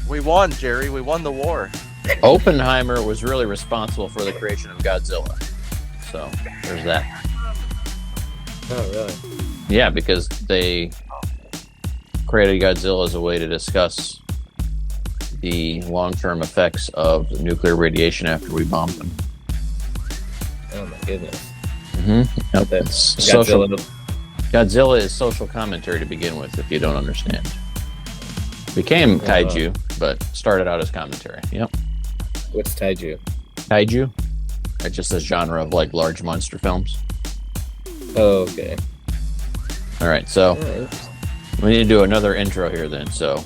We won, Jerry. We won the war. Oppenheimer was really responsible for the creation of Godzilla. So there's that. Oh, really? Yeah, because they created Godzilla as a way to discuss the long-term effects of the nuclear radiation after we bombed them. Oh my goodness. Mm-hmm. Yep. That's Godzilla is social commentary to begin with, if you don't understand. Became kaiju, but started out as commentary. Yep. What's Taiju? Kaiju? It's just a genre of like large monster films. Oh, okay. All right, so we need to do another intro here then. So,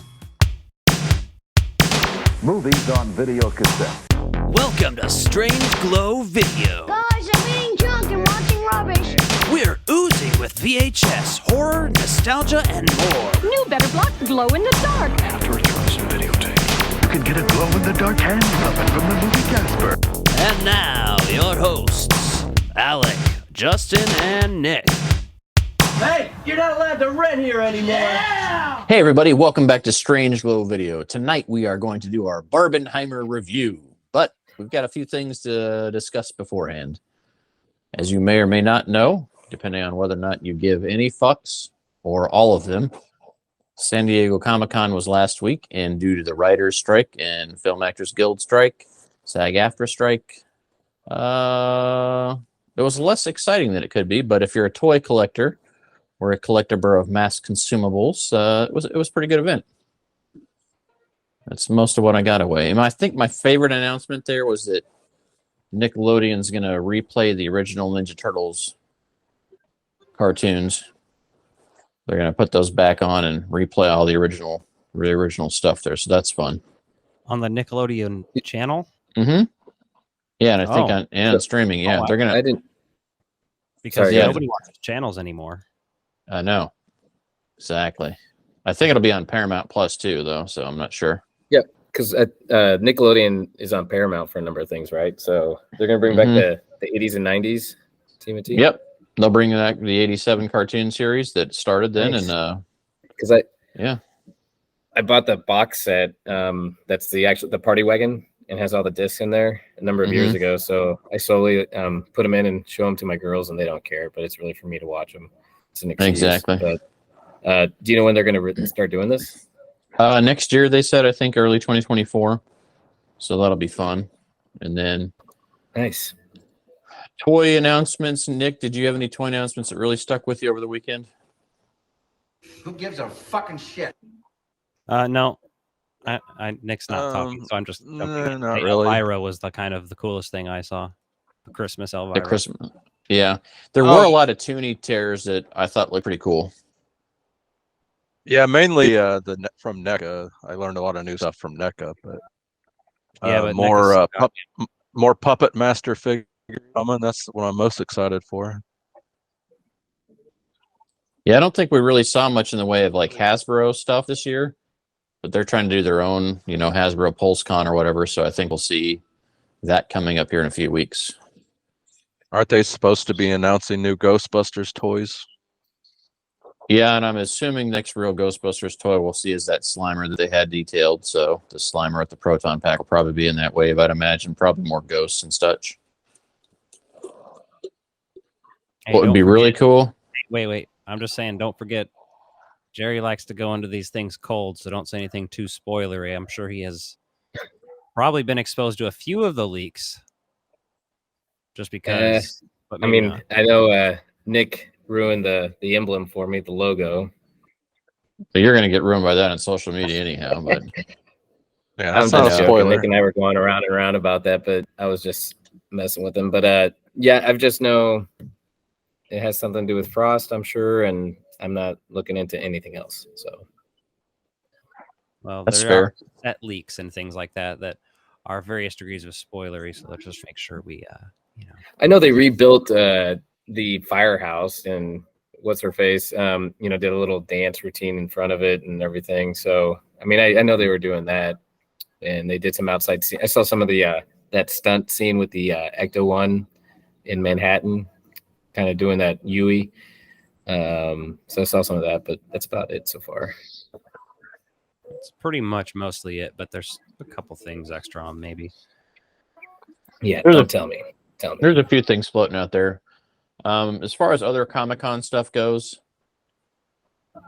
movies on video cassette. Welcome to Strange Glow Video. Guys, I'm eating junk and watching rubbish. We're oozing with VHS, horror, nostalgia, and more. You better block the glow in the dark. After it drops in videotape, you can get a glow-in-the-dark hand puppet from the movie Casper. And now, your hosts, Alec, Justin, and Nick. Hey, you're not allowed to rent here anymore. Yeah! hey everybody, welcome back to Strange Glow Video. Tonight we are going to do our Barbenheimer review, but we've got a few things to discuss beforehand. As you may or may not know, depending on whether or not you give any fucks or all of them, San Diego Comic-Con was last week, and due to the writers' strike and Film Actors Guild strike, SAG-AFTRA strike, it was less exciting than it could be. But if you're a toy collector or a collector of mass consumables, it was a pretty good event. That's most of what I got away. And I think my favorite announcement there was that Nickelodeon's going to replay the original Ninja Turtles cartoons. They're going to put those back on and replay all the original stuff there. So that's fun. On the Nickelodeon channel? Mm-hmm. Yeah, and I think on streaming, yeah. They're going to... I didn't... Because nobody watches channels anymore. I know. Exactly. I think it'll be on Paramount Plus too, though, so I'm not sure. Yeah, because Nickelodeon is on Paramount for a number of things, right? So they're going to bring back the 80s and 90s TMNT? Yep. They'll bring back the 87 cartoon series that started then. Nice. And because I bought the box set that's the Party Wagon and has all the discs in there a number of years ago. So I slowly put them in and show them to my girls, and they don't care, but it's really for me to watch them. It's an excuse. Exactly. But do you know when they're going to start doing this? Next year, they said, I think early 2024. So that'll be fun. And then Nice. Toy announcements. Nick, did you have any toy announcements that really stuck with you over the weekend? Who gives a fucking shit? No. Nick's not talking, so I'm just not really. Elvira was the coolest thing I saw. The Christmas Elvira. The Christmas. Yeah. There were a lot of Toonie tears that I thought looked pretty cool. Yeah, mainly from NECA. I learned a lot of new stuff from NECA, but but more Puppet Master figures coming. That's what I'm most excited for. Yeah, I don't think we really saw much in the way of like Hasbro stuff this year, but they're trying to do their own, Hasbro PulseCon or whatever. So I think we'll see that coming up here in a few weeks. Aren't they supposed to be announcing new Ghostbusters toys? Yeah, and I'm assuming next real Ghostbusters toy we'll see is that Slimer that they had detailed. So the Slimer at the Proton Pack will probably be in that wave, I'd imagine. Probably more ghosts and such. Hey, what would be really cool? Wait. I'm just saying, don't forget, Jerry likes to go into these things cold, so don't say anything too spoilery. I'm sure he has probably been exposed to a few of the leaks. Just because. I know Nick ruined the emblem for me, the logo. So you're going to get ruined by that on social media anyhow. But yeah, that's not a spoiler. Nick and I were going around and around about that, but I was just messing with him. But I've just know it has something to do with Frost, I'm sure, and I'm not looking into anything else. So, well, that's there fair. are set leaks and things like that are various degrees of spoilery. So let's just make sure we, I know they rebuilt the firehouse, and what's her face, did a little dance routine in front of it and everything. So, I mean, I know they were doing that, and they did some outside scene. I saw some of the that stunt scene with the Ecto One in Manhattan, kind of doing that Yui. So I saw some of that, but that's about it so far. It's pretty much mostly it, but there's a couple things extra on maybe. Yeah, There's don't tell me. Tell me. There's a few things floating out there. As far as other Comic-Con stuff goes, I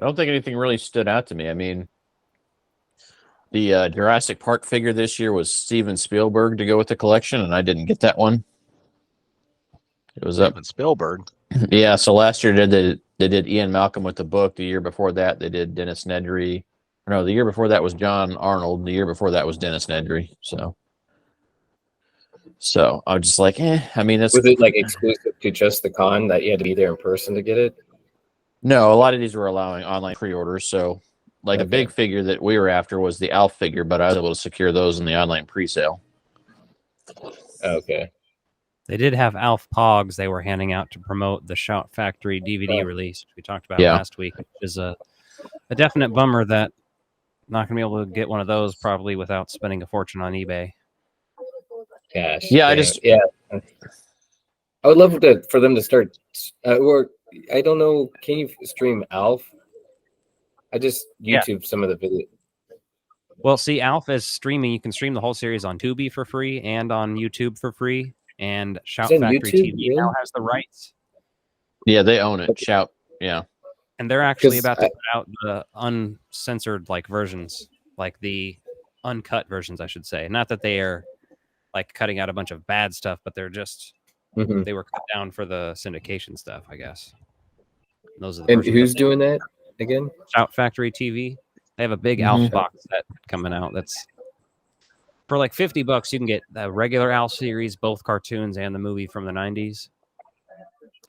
don't think anything really stood out to me. I mean, the Jurassic Park figure this year was Steven Spielberg to go with the collection, and I didn't get that one. It was up. Steven Spielberg. Yeah, so last year they did Ian Malcolm with the book. The year before that, they did Dennis Nedry. No, the year before that was John Arnold. The year before that was Dennis Nedry. So I was just like, I mean, that's Was it like exclusive to just the con that you had to be there in person to get it? no. A lot of these were allowing online pre-orders. So, like a Okay. big figure that we were after was the Alf figure, but I was able to secure those in the online pre-sale. Okay. They did have Alf Pogs they were handing out to promote the Shout Factory DVD release, which we talked about Yeah. last week, which is a definite bummer that not going to be able to get one of those probably without spending a fortune on eBay. Gosh. Yeah, I would love for them to start, or I don't know. Can you stream Alf? I just Yeah. YouTube some of the video. Well, see, Alf is streaming. You can stream the whole series on Tubi for free and on YouTube for free. And Shout Is it Factory YouTube? TV now Really? has the rights. Yeah, they own it. Okay. Shout. Yeah. And they're actually 'Cause about to put out the uncensored versions, like the uncut versions, I should say. Not that they are like cutting out a bunch of bad stuff, but they're just Mhm. they were cut down for the syndication stuff, I guess. Those are the And versions who's that doing that again? Shout Factory TV. They have a big Mhm. Alf box set coming out. That's for like $50. You can get the regular Alf series, both cartoons and the movie from the 90s.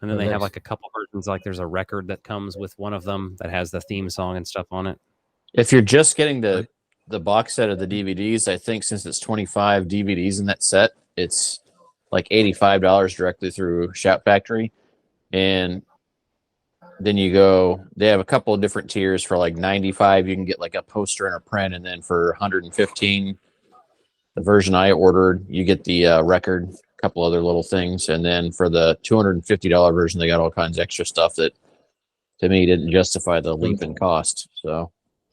And then Oh, they have nice. like a couple versions. Like there's a record that comes with one of them that has the theme song and stuff on it. If you're just getting the box set of the DVDs, I think since it's 25 DVDs in that set, it's like $85 directly through Shout Factory. And then they have a couple of different tiers. For like 95, you can get like a poster and a print. And then for 115, the version I ordered, you get the record, a couple other little things. And then for the $250 version, they got all kinds of extra stuff that to me didn't justify the leap in cost. So,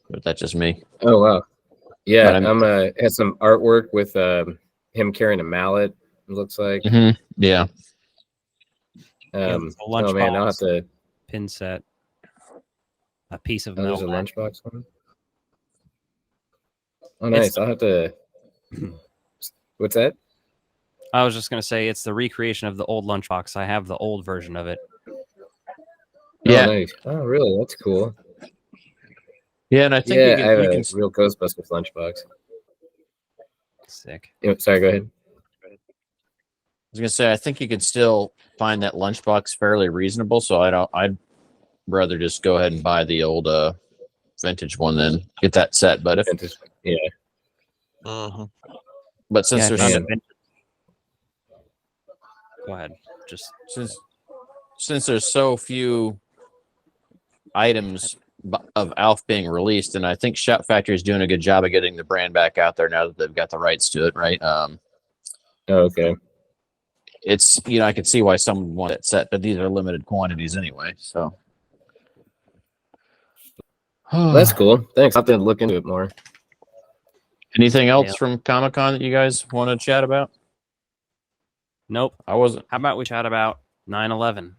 but that's just me. Oh wow. Yeah, But I'm has some artwork with him carrying a mallet. It looks like. Yeah. It's a Oh man, I'll have to. Pin set, a piece of Oh, there's a milk. lunchbox one. Oh, nice. I'll have to. What's that? I was just gonna say it's the recreation of the old lunchbox. I have the old version of it. Yeah. Oh, nice. Oh, really? That's cool. Yeah, and I think Yeah, I have you a can real Ghostbusters lunchbox. Sick. Sorry, go ahead. I was gonna say I think you could still find that lunchbox fairly reasonable. So I'd rather just go ahead and buy the old vintage one than get that set. But if Yeah. Mhm. but since Yeah, there's not Yeah. a vintage- Go ahead. Just since there's so few items of Alf being released, and I think Shout Factory is doing a good job of getting the brand back out there now that they've got the rights to it, right? Oh, okay. It's I could see why someone want it set, but these are limited quantities anyway. So That's cool. Thanks. I'll have to look into it more. anything else Yeah. from Comic-Con that you guys want to chat about? nope. I wasn't. How about we chat about 9/11?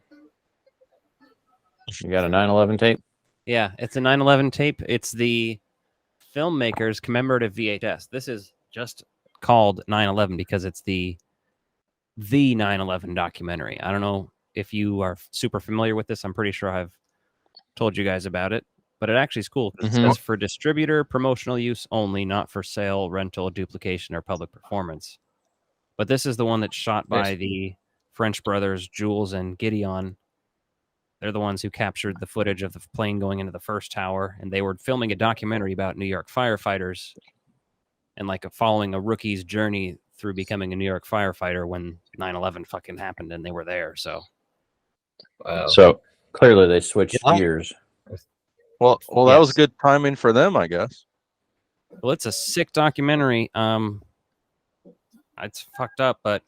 You got a 9/11 tape? Yeah, it's a 9/11 tape. It's the filmmaker's commemorative VHS. This is just called 9/11 because it's the 9/11 documentary. I don't know if you are super familiar with this. I'm pretty sure I've told you guys about it, but it actually is cool. 'Cause It says for distributor promotional use only, not for sale, rental, duplication, or public performance. But this is the one that's shot by Nice. the French brothers, Jules and Gideon. They're the ones who captured the footage of the plane going into the first tower, and they were filming a documentary about New York firefighters and following a rookie's journey through becoming a New York firefighter when 9/11 fucking happened and they were there. So Wow. So clearly they switched Yeah. gears. Well, that was Yes. good timing for them, I guess. well, it's a sick documentary. It's fucked up, but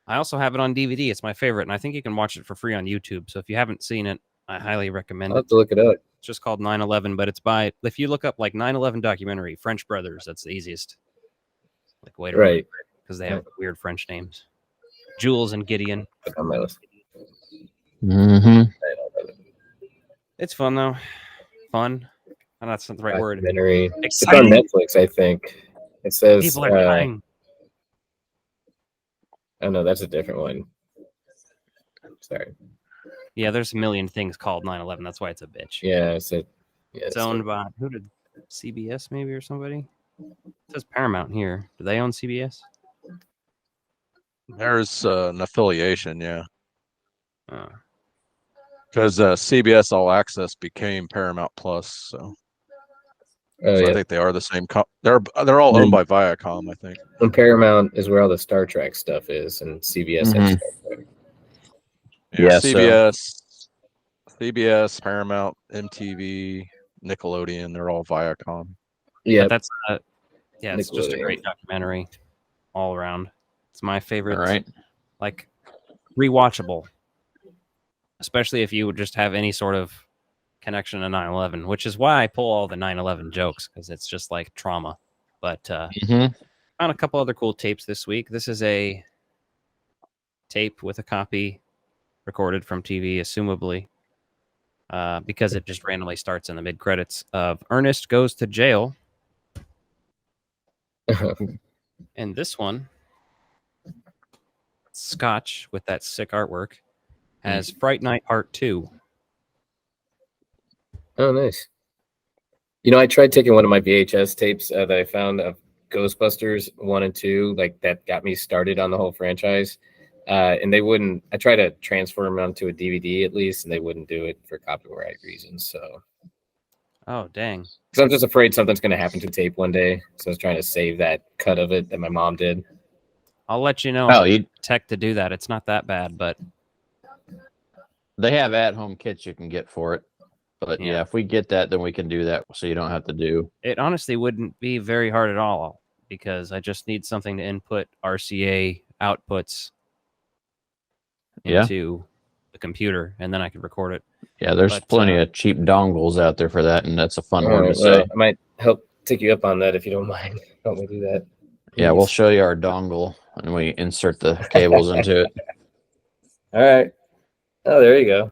I also have it on DVD. It's my favorite, and I think you can watch it for free on YouTube. So if you haven't seen it, I highly recommend I'll it. have to look it up. It's just called 9/11, but it's by, if you look up like 9/11 documentary, French Brothers, that's the easiest way to Right. because they have weird French names. Jules and Gideon. Put on my list. Mm-hmm. It's fun though. Fun. And that's not the right word. Documentary. It's on Exciting. Netflix, I think. It says. People are dying. Oh no, that's a different one. Sorry. Yeah, there's a million things called 9/11. That's why it's a bitch. Yeah, It's owned by who did CBS maybe or somebody? It says Paramount here. Do they own CBS? There's an affiliation, yeah, Oh. because CBS All Access became Paramount Plus, so, Oh, so yeah. I think they are the same. They're all owned by Viacom, I think. And Paramount is where all the Star Trek stuff is, and CBS has Mhm. Star Trek. Yeah, so- CBS, Paramount, MTV, Nickelodeon, they're all Viacom. Yeah, But that's yeah, it's just a Nickelodeon. great documentary all around. It's my favorite. All right. Like rewatchable, especially if you would just have any sort of connection to 9/11, which is why I pull all the 9/11 jokes because it's just like trauma. But Mm-hmm. found a couple other cool tapes this week. This is a tape with a copy recorded from TV, assumably, because it just randomly starts in the mid credits of Ernest Goes to Jail. And this one, Scotch with that sick artwork, has Fright Night Part 2. Oh, nice. I tried taking one of my VHS tapes that I found of Ghostbusters 1 and 2, like that got me started on the whole franchise. And they wouldn't, I tried to transfer them onto a DVD at least, and they wouldn't do it for copyright reasons. So, Oh, dang. because I'm just afraid something's going to happen to the tape one day. So I was trying to save that cut of it that my mom did. I'll let you know. Oh, you Tech to do that. It's not that bad, but they have at-home kits you can get for it. But Yeah. yeah, if we get that, then we can do that, so you don't have to do. it honestly wouldn't be very hard at all because I just need something to input RCA outputs Yeah. into the computer, and then I could record it. Yeah, there's But, plenty of cheap dongles out there for that, and that's a fun word to Well, say. I might help take you up on that if you don't mind. Help me do that. Yeah, we'll please. show you our dongle, and we insert the cables into it. All right. Oh, there you go.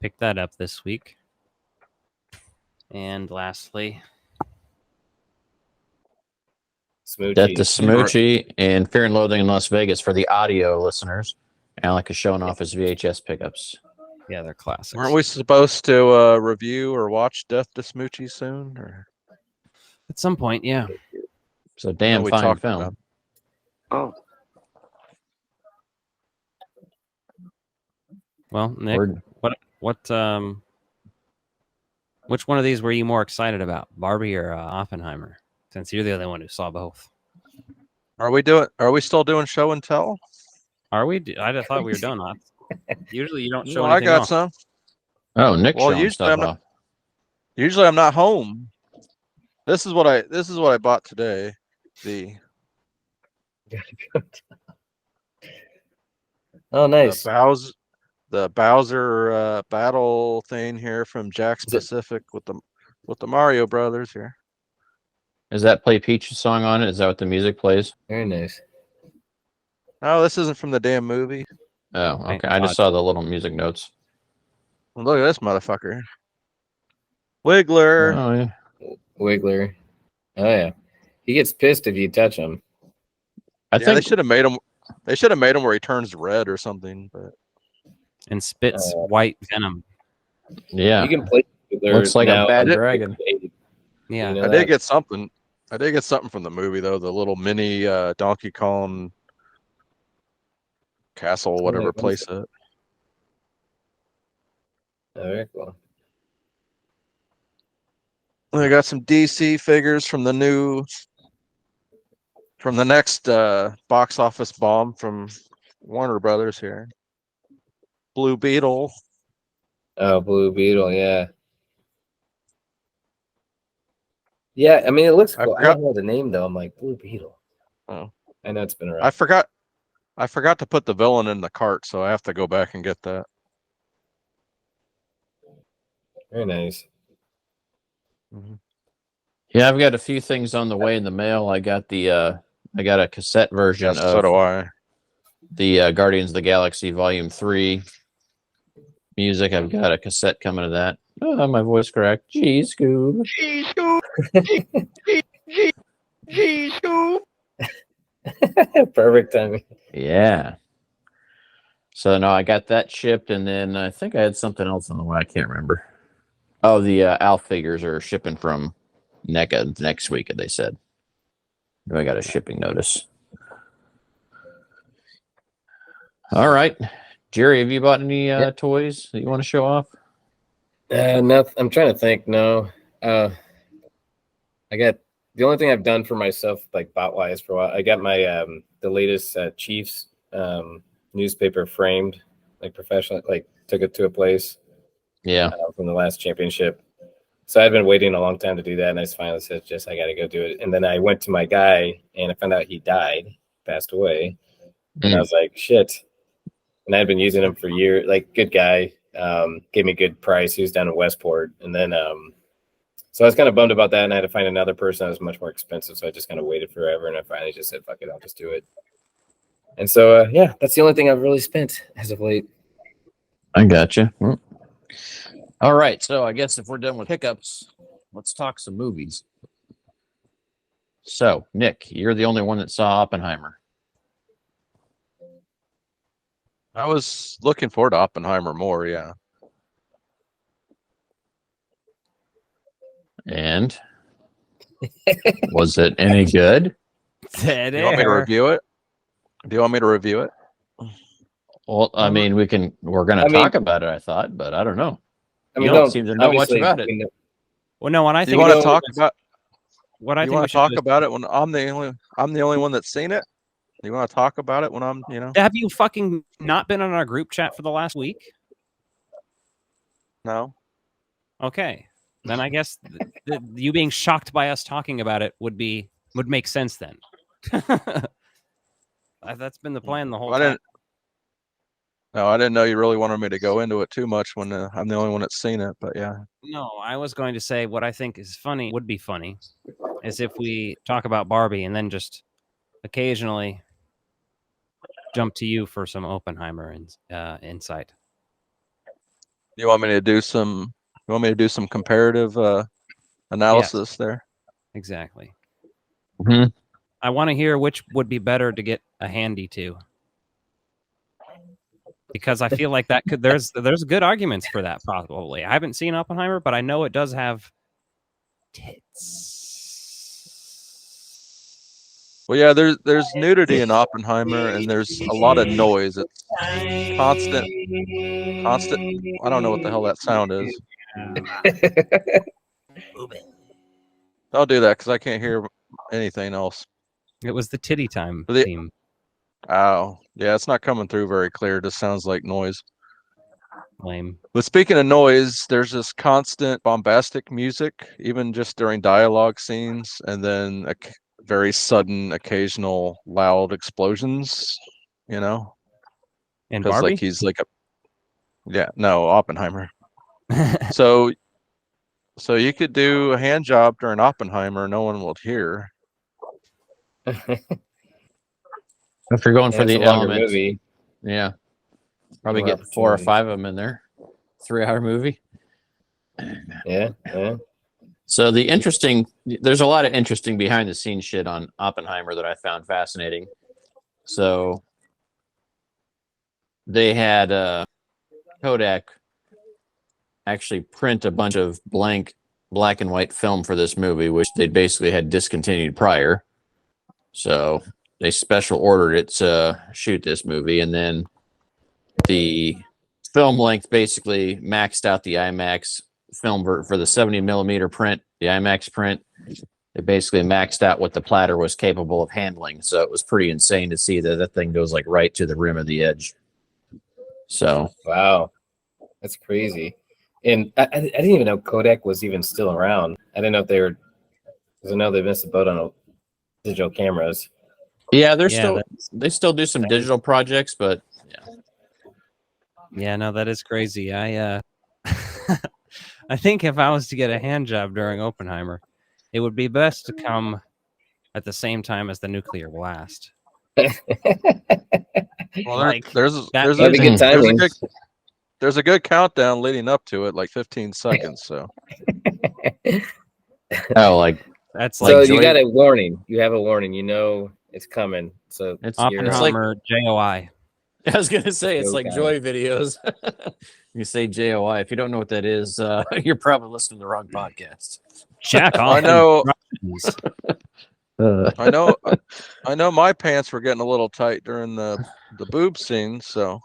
Pick that up this week. And lastly, Smoochie. Death to Smoochie and Fear and Loathing in Las Vegas for the audio listeners. Alec is showing off his VHS pickups. yeah, they're classics. Weren't we supposed to review or watch Death to Smoochie soon? Or At some point, yeah. So damn we fine talked film. about- Oh, Well, Nick, We're- which one of these were you more excited about, Barbie or Oppenheimer? Since you're the only one who saw both. Are we still doing show and tell? Are we? I just thought we were done. Usually you don't show Well, I anything got off. some. Oh, Nick Well, showing usually stuff I'm not- off. Usually I'm not home. This is what I bought today. Oh, nice. The Bowser battle thing here from Jack's Is it- Pacific with the Mario Brothers here. Is that Play Peach song on it? Is that what the music plays? Very nice. Oh, this isn't from the damn movie. Oh, Right, okay. I just saw the little music notes. Well, look at this motherfucker. Wiggler. Oh, yeah. Wiggler. Oh, yeah. He gets pissed if you touch him. I Yeah, think they should have made him. They should have made him where he turns red or something. But And spits white venom. yeah. You can play Wiggler Looks like a now bad under dragon. 80. Yeah. You know I that? did get something. I did get something from the movie though. The little mini Donkey Kong castle, whatever cool. place it. Oh, very cool. I got some DC figures from the next box office bomb from Warner Brothers here. Blue Beetle. Oh, Blue Beetle, yeah. Yeah, I mean, it looks I cool. I forgot- don't know the name, though. I'm like, Blue Beetle. Oh. I know it's been around. I forgot to put the villain in the cart, so I have to go back and get that. Very nice. Yeah, I've got a few things on the way in the mail. I got a cassette version Yes, so of do I. the Guardians of the Galaxy Volume 3 music. I've got a cassette coming to that. Oh, my voice cracked. Gee, Scoob. Perfect timing. Yeah. So no, I got that shipped, and then I think I had something else on the way. I can't remember. Oh, the Alf figures are shipping from NECA next week, they said. I got a shipping notice. All right. Jerry, have you bought any toys that you want to show off? Nothing. I'm trying to think. No. I got the only thing I've done for myself, like bot wise, for a while. I got my the latest Chiefs newspaper framed, like professional. Like took it to a place. Yeah. From the last championship. So I've been waiting a long time to do that, and I just finally said, I got to go do it. And then I went to my guy, and I found out he died, passed away. And I was like, shit. And I'd been using him for years. Like, good guy. Gave me a good price. He was down in Westport. And then, so I was kind of bummed about that, and I had to find another person that was much more expensive. So I just kind of waited forever, and I finally just said, fuck it, I'll just do it. And so, yeah, that's the only thing I've really spent as of late. I gotcha. All right. So I guess if we're done with pickups, let's talk some movies. So, Nick, you're the only one that saw Oppenheimer. I was looking forward to Oppenheimer more, yeah. And was it any good? Dead Do you want me to air. review it? Do you want me to review it? Well, I mean, we're going to talk about it, I thought, but I don't know. I You mean, don't seem to know much about it. Well, no, when I You think want to about talk about what I you think we want to should talk do is- about it when I'm the only one that's seen it? You want to talk about it when I'm, Have you fucking not been on our group chat for the last week? No. Okay, then I guess you being shocked by us talking about it would make sense then. That's been the plan the whole time. I didn't know you really wanted me to go into it too much when I'm the only one that's seen it, but yeah. No, I was going to say what I think would be funny, is if we talk about Barbie and then just occasionally jump to you for some Oppenheimer insight. You want me to do some comparative analysis there? Exactly. Mm-hmm. I want to hear which would be better to get a handy to. Because I feel like there's good arguments for that probably. I haven't seen Oppenheimer, but I know it does have tits. Well, yeah, there's nudity in Oppenheimer, and there's a lot of noise. It's constant. I don't know what the hell that sound is. I'll do that because I can't hear anything else. It was the titty time theme. Oh, yeah, it's not coming through very clear. It just sounds like noise. Lame. But speaking of noise, there's this constant bombastic music, even just during dialogue scenes, and then very sudden, occasional loud explosions, And because Barbie? like he's like Oppenheimer. So you could do a hand job during Oppenheimer, no one will hear. If you're going for the element, movie. Yeah, probably More get 4 or opportunity. 5 of them in there. 3-hour movie. Yeah. So there's a lot of interesting behind the scenes shit on Oppenheimer that I found fascinating. So they had Kodak actually print a bunch of blank black and white film for this movie, which they basically had discontinued prior. So they special ordered it to shoot this movie, and then the film length basically maxed out the IMAX film for the 70 millimeter print, the IMAX print. It basically maxed out what the platter was capable of handling. So it was pretty insane to see that thing goes like right to the rim of the edge. So Wow, that's crazy. And I didn't even know Kodak was even still around. I didn't know if they were, because I know they missed the boat on digital cameras. yeah, they still do some digital projects, but yeah. Yeah, no, that is crazy. I I think if I was to get a hand job during Oppenheimer, it would be best to come at the same time as the nuclear blast. Well, Like, there's that That'd be good timing. there's a good countdown leading up to it, like 15 seconds. So Oh, like That's So like you Joy- got a warning. You have a warning. You know it's coming. So it's you're- it's like Oppenheimer JOI. I was gonna say it's like Okay. Joy videos. You say JOI. If you don't know what that is, you're probably listening to the wrong podcast. Jack off. I know, Uh, I know my pants were getting a little tight during the boob scene. So,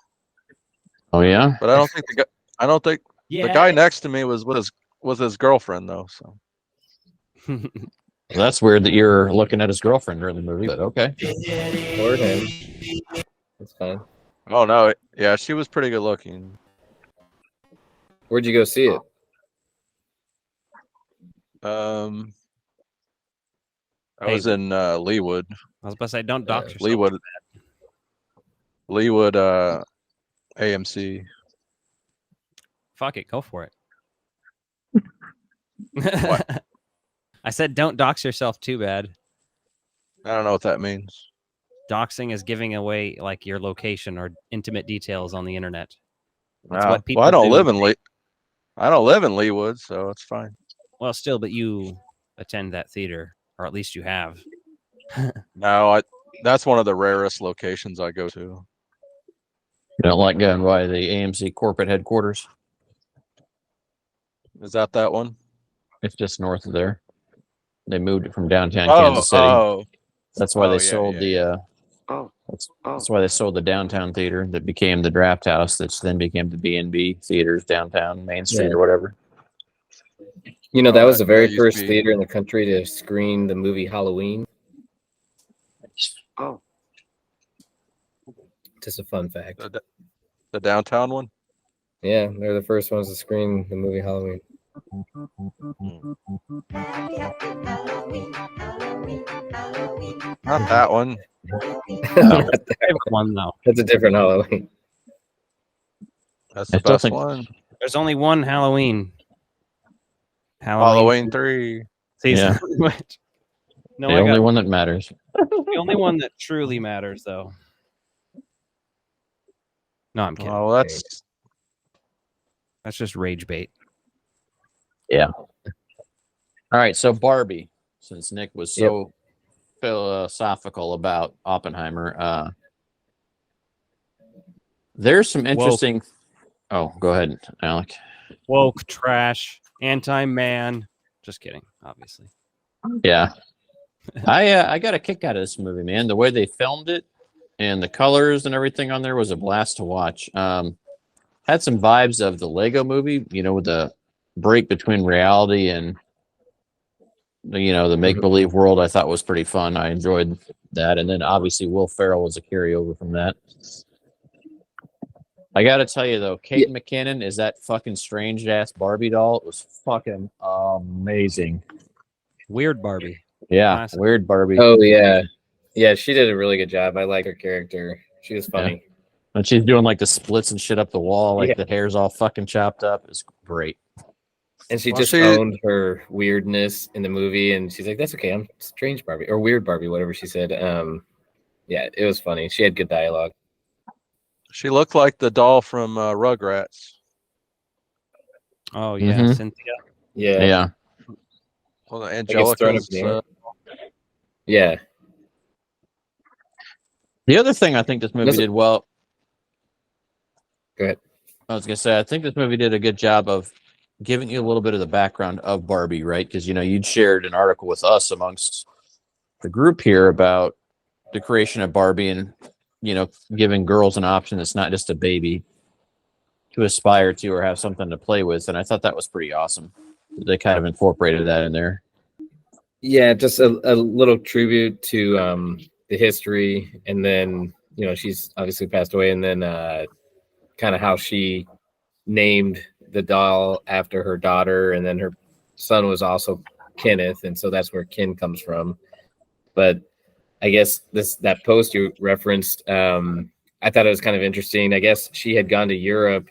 oh yeah, but I don't think the guy next to me was with his girlfriend though. So that's weird that you're looking at his girlfriend during the movie. But okay, Or him. That's fine. oh no, yeah, she was pretty good looking. Where'd you go see it? I was in Leawood. I was about to say, don't dox yourself. Leawood AMC. Fuck it, go for it. I said, don't dox yourself too bad. I don't know what that means. Doxing is giving away like your location or intimate details on the internet. That's Wow. what people Well, do. I don't live in Leawood, so it's fine. Well, still, but you attend that theater, or at least you have. No, that's one of the rarest locations I go to. you don't like going by the AMC corporate headquarters. Is that one? It's just north of there. They moved it from downtown Oh, Kansas City. oh, That's why oh, they yeah, sold yeah, the. That's why they sold the downtown theater that became the Draft House, that then became the B&B theaters downtown Main Street or whatever. You know, that Oh, was the that very used first to be- theater in the country to screen the movie Halloween. Oh. Just a fun fact. the downtown one. Yeah, they're the first ones to screen the movie Halloween. Not that one. Favorite one though. That's a different Halloween. That's I the still best think- one. There's only one Halloween. Halloween 3. season. Yeah. No, The I only got one that matters. the only one that truly matters though. No, I'm kidding. Oh, that's That's just rage bait. All right, so Barbie, since Nick was so philosophical about Oppenheimer, there's some interesting. Oh, go ahead, Alec. Woke, trash, anti-man. Just kidding, obviously. Yeah, I got a kick out of this movie, man. The way they filmed it and the colors and everything on there was a blast to watch. Had some vibes of the Lego movie, you know, with the break between reality and the make-believe world. I thought was pretty fun. I enjoyed that. And then obviously Will Ferrell was a carryover from that. I gotta tell you though, Kate McKinnon is that fucking strange ass Barbie doll. It was fucking amazing. Weird Barbie. Yeah, Classic. weird Barbie. Oh yeah, yeah. She did a really good job. I like her character. She was funny. And she's doing like the splits and shit up the wall, like Yeah. the hair's all fucking chopped up. It's great. And she Well, just she- owned her weirdness in the movie, and she's like, "That's okay. I'm strange Barbie or weird Barbie, whatever she said." Yeah, it was funny. She had good dialogue. she looked like the doll from Rugrats. Oh yeah, Mhm. Cynthia. Yeah, Yeah. Well, thrown up Angelica's. in the air. Yeah. The other thing I think this movie Listen- did well. Go ahead. I was gonna say, I think this movie did a good job of giving you a little bit of the background of Barbie, right? Because you'd shared an article with us amongst the group here about the creation of Barbie and giving girls an option that's not just a baby to aspire to or have something to play with. And I thought that was pretty awesome. They kind of incorporated that in there. Yeah, just a little tribute to the history, and then she's obviously passed away, and then kind of how she named the doll after her daughter, and then her son was also Kenneth, and so that's where Ken comes from. But I guess that post you referenced, I thought it was kind of interesting. I guess she had gone to Europe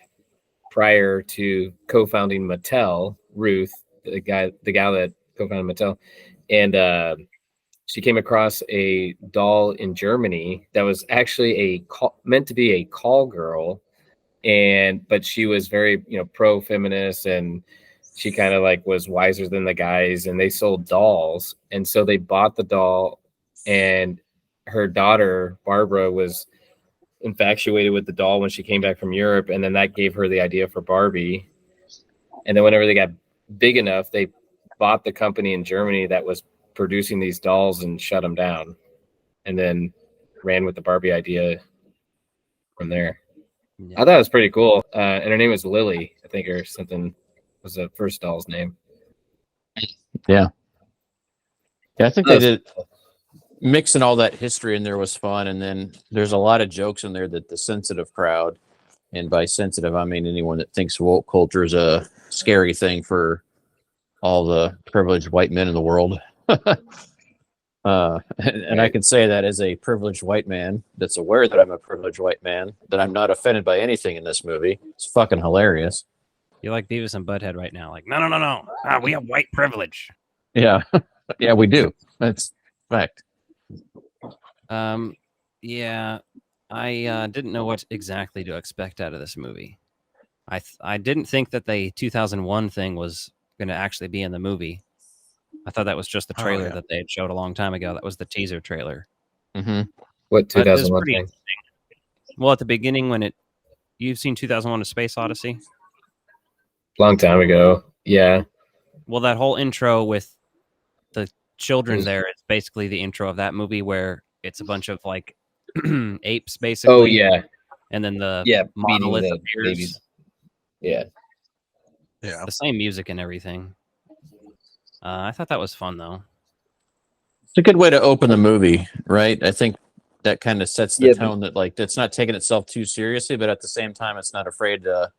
prior to co-founding Mattel, Ruth, the gal that co-founded Mattel, and she came across a doll in Germany that was actually meant to be a call girl, but she was very pro-feminist, and she kind of like was wiser than the guys, and they sold dolls, and so they bought the doll, and her daughter Barbara was infatuated with the doll when she came back from Europe, and then that gave her the idea for Barbie. And then whenever they got big enough, they bought the company in Germany that was producing these dolls and shut them down, and then ran with the Barbie idea from there. Yeah. I thought it was pretty cool. And her name was Lily, I think, or something was the first doll's name. Yeah, I think they did. Mixing all that history in there was fun, and then there's a lot of jokes in there that the sensitive crowd, and by sensitive I mean anyone that thinks woke culture is a scary thing for all the privileged white men in the world. And I can say that as a privileged white man that's aware that I'm a privileged white man, that I'm not offended by anything in this movie. It's fucking hilarious. You're like Beavis and Butthead right now. Like, no. We have white privilege. Yeah. Yeah, we do. That's fact. Yeah, I didn't know what exactly to expect out of this movie. I didn't think that the 2001 thing was going to actually be in the movie. I thought that was just the trailer that they had showed a long time ago. That was the teaser trailer. Mm-hmm. What 2001 thing? Well, at the beginning when you've seen 2001: A Space Odyssey? Long time ago. Yeah. Well, that whole intro with the children there is basically the intro of that movie, where it's a bunch of like apes, basically. Oh yeah. And then the monolith appears. babies. Yeah. Yeah. The same music and everything. I thought that was fun though. It's a good way to open the movie, right? I think that kind of sets the tone that like it's not taking itself too seriously, but at the same time, it's not afraid to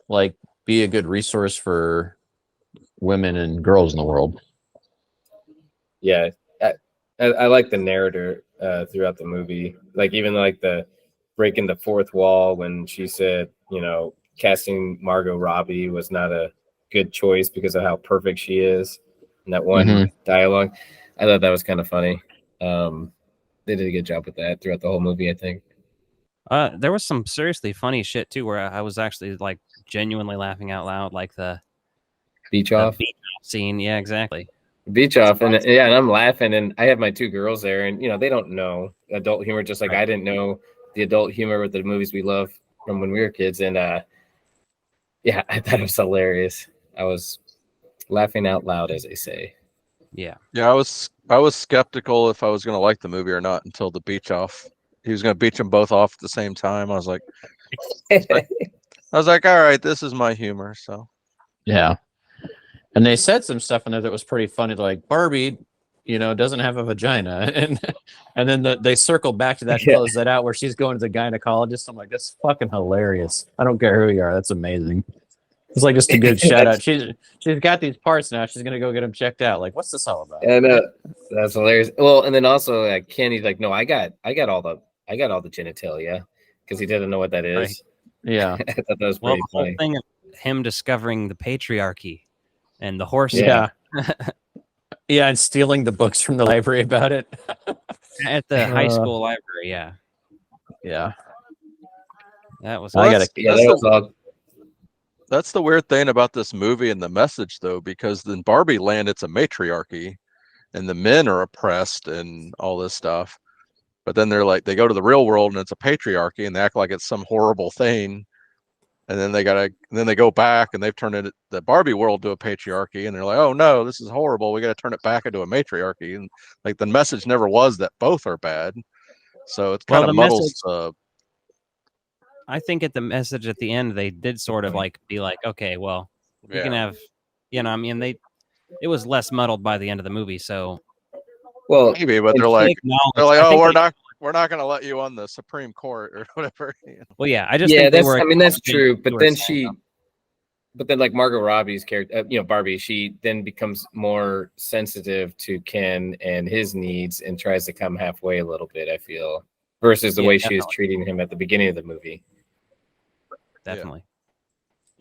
like be a good resource for women and girls in the world. Yeah, I like the narrator throughout the movie. Like even like the breaking the fourth wall when she said, casting Margot Robbie was not a good choice because of how perfect she is in that one dialogue. I thought that was kind of funny. They did a good job with that throughout the whole movie, I think. There was some seriously funny shit too, where I was actually like genuinely laughing out loud, like the beach off scene. Yeah, exactly. Beach off, and I'm laughing, and I have my two girls there, and they don't know adult humor, just like I didn't know the adult humor with the movies we love from when we were kids, and I thought it was hilarious. I was laughing out loud, as they say. Yeah. I was skeptical if I was going to like the movie or not until the beach off. He was going to beach them both off at the same time. I was like, all right, this is my humor. So yeah. And they said some stuff in there that was pretty funny, like Barbie, doesn't have a vagina, and then they circle back to that, close that out, where she's going to the gynecologist. I'm like, that's fucking hilarious. I don't care who you are, that's amazing. It's like just a good shout out. She's got these parts now. She's gonna go get them checked out. Like, what's this all about? And that's hilarious. Well, and then also Kenny's like, no, I got all the genitalia, because he didn't know what that is. Right. Yeah, I thought that was Well, pretty the whole funny. thing of him discovering the patriarchy and the horse. Yeah. Yeah, and stealing the books from the library about it. At the high school library, yeah. Yeah. That was That's the weird thing about this movie and the message, though, because in Barbie land, it's a matriarchy and the men are oppressed and all this stuff. But then they go to the real world and it's a patriarchy and they act like it's some horrible thing. And then they go back and they've turned the Barbie world to a patriarchy, and they're like, oh no, this is horrible. We got to turn it back into a matriarchy. And like the message never was that both are bad. So it kind of muddles. I think the message at the end, they did sort of like be like, okay, well, we can have, it was less muddled by the end of the movie. So, well, maybe, but they're like, oh, we're not going to let you on the Supreme Court or whatever. Well, yeah, I just think that's true. But then like Margot Robbie's character, Barbie, she then becomes more sensitive to Ken and his needs and tries to come halfway a little bit, I feel, versus the way she was treating him at the beginning of the movie. Definitely.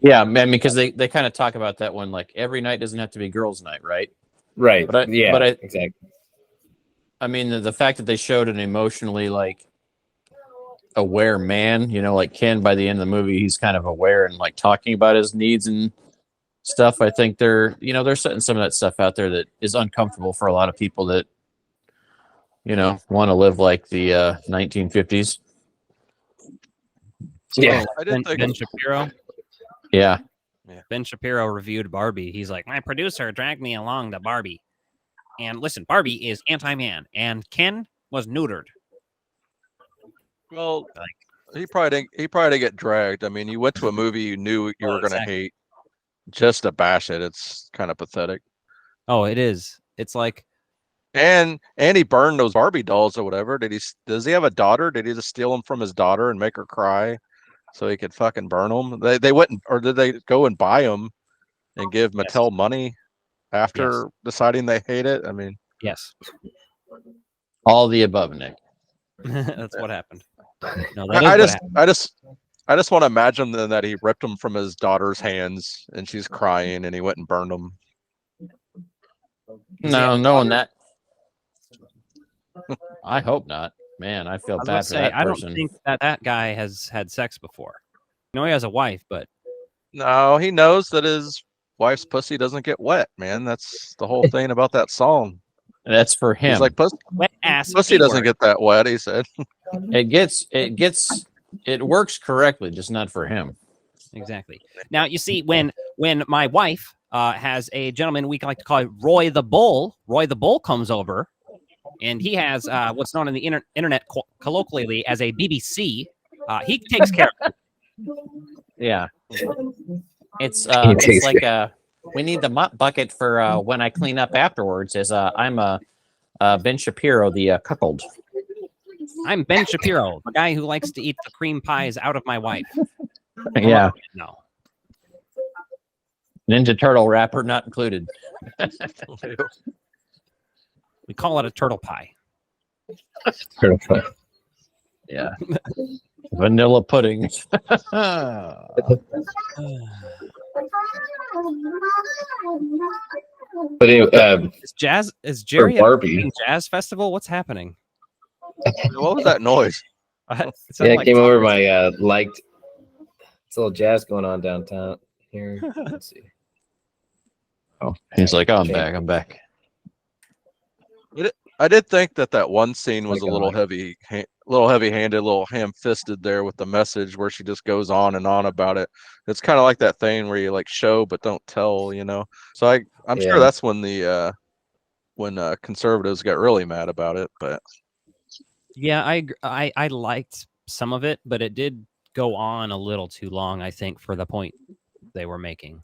Yeah, man, because they kind of talk about that one, like every night doesn't have to be girls' night, right? Right. But I exactly. I mean, the fact that they showed an emotionally like aware man, like Ken by the end of the movie, he's kind of aware and like talking about his needs and stuff. I think they're setting some of that stuff out there that is uncomfortable for a lot of people that, want to live like the 1950s. Yeah. I didn't think Ben Shapiro. Yeah. Ben Shapiro reviewed Barbie. He's like, my producer dragged me along to Barbie. And listen, Barbie is anti-man, and Ken was neutered. Well, he probably didn't get dragged. I mean, you went to a movie you knew you were going to hate just to bash it. It's kind of pathetic. Oh, it is. It's like, and he burned those Barbie dolls or whatever. Does he have a daughter? Did he just steal them from his daughter and make her cry so he could fucking burn them? They wouldn't, or did they go and buy them and give Mattel money after deciding they hate it? I mean, yes, all the above, Nick. That's what happened. No, I just want to imagine then that he ripped them from his daughter's hands and she's crying and he went and burned them. No, knowing that. I hope not. Man, I feel bad for that person. I don't think that guy has had sex before. He has a wife, but no, he knows that his wife's pussy doesn't get wet, man. That's the whole thing about that song. That's for him. He's like, wet ass. Pussy doesn't get that wet, he said. It works correctly, just not for him. Exactly. Now you see, when my wife has a gentleman we like to call Roy the Bull. Roy the Bull comes over, and he has what's known in the internet colloquially as a BBC. He takes care of it. Yeah. It's like we need the mop bucket for when I clean up afterwards. I'm Ben Shapiro, the cuckold. I'm Ben Shapiro, the guy who likes to eat the cream pies out of my wife. Yeah. No. Ninja Turtle wrapper not included. We call it a turtle pie. Turtle pie. Yeah. Vanilla pudding. But anyway, is Jerry at Barbie a jazz festival? What's happening? What was that noise? It came over my liked. It's a little jazz going on downtown here. Let's see. Oh, he's like, I'm back. I did think that one scene was a little heavy-handed, a little ham-fisted there with the message where she just goes on and on about it. It's kind of like that thing where you like show but don't tell, So I'm sure that's when when conservatives got really mad about it. But yeah, I liked some of it, but it did go on a little too long, I think, for the point they were making.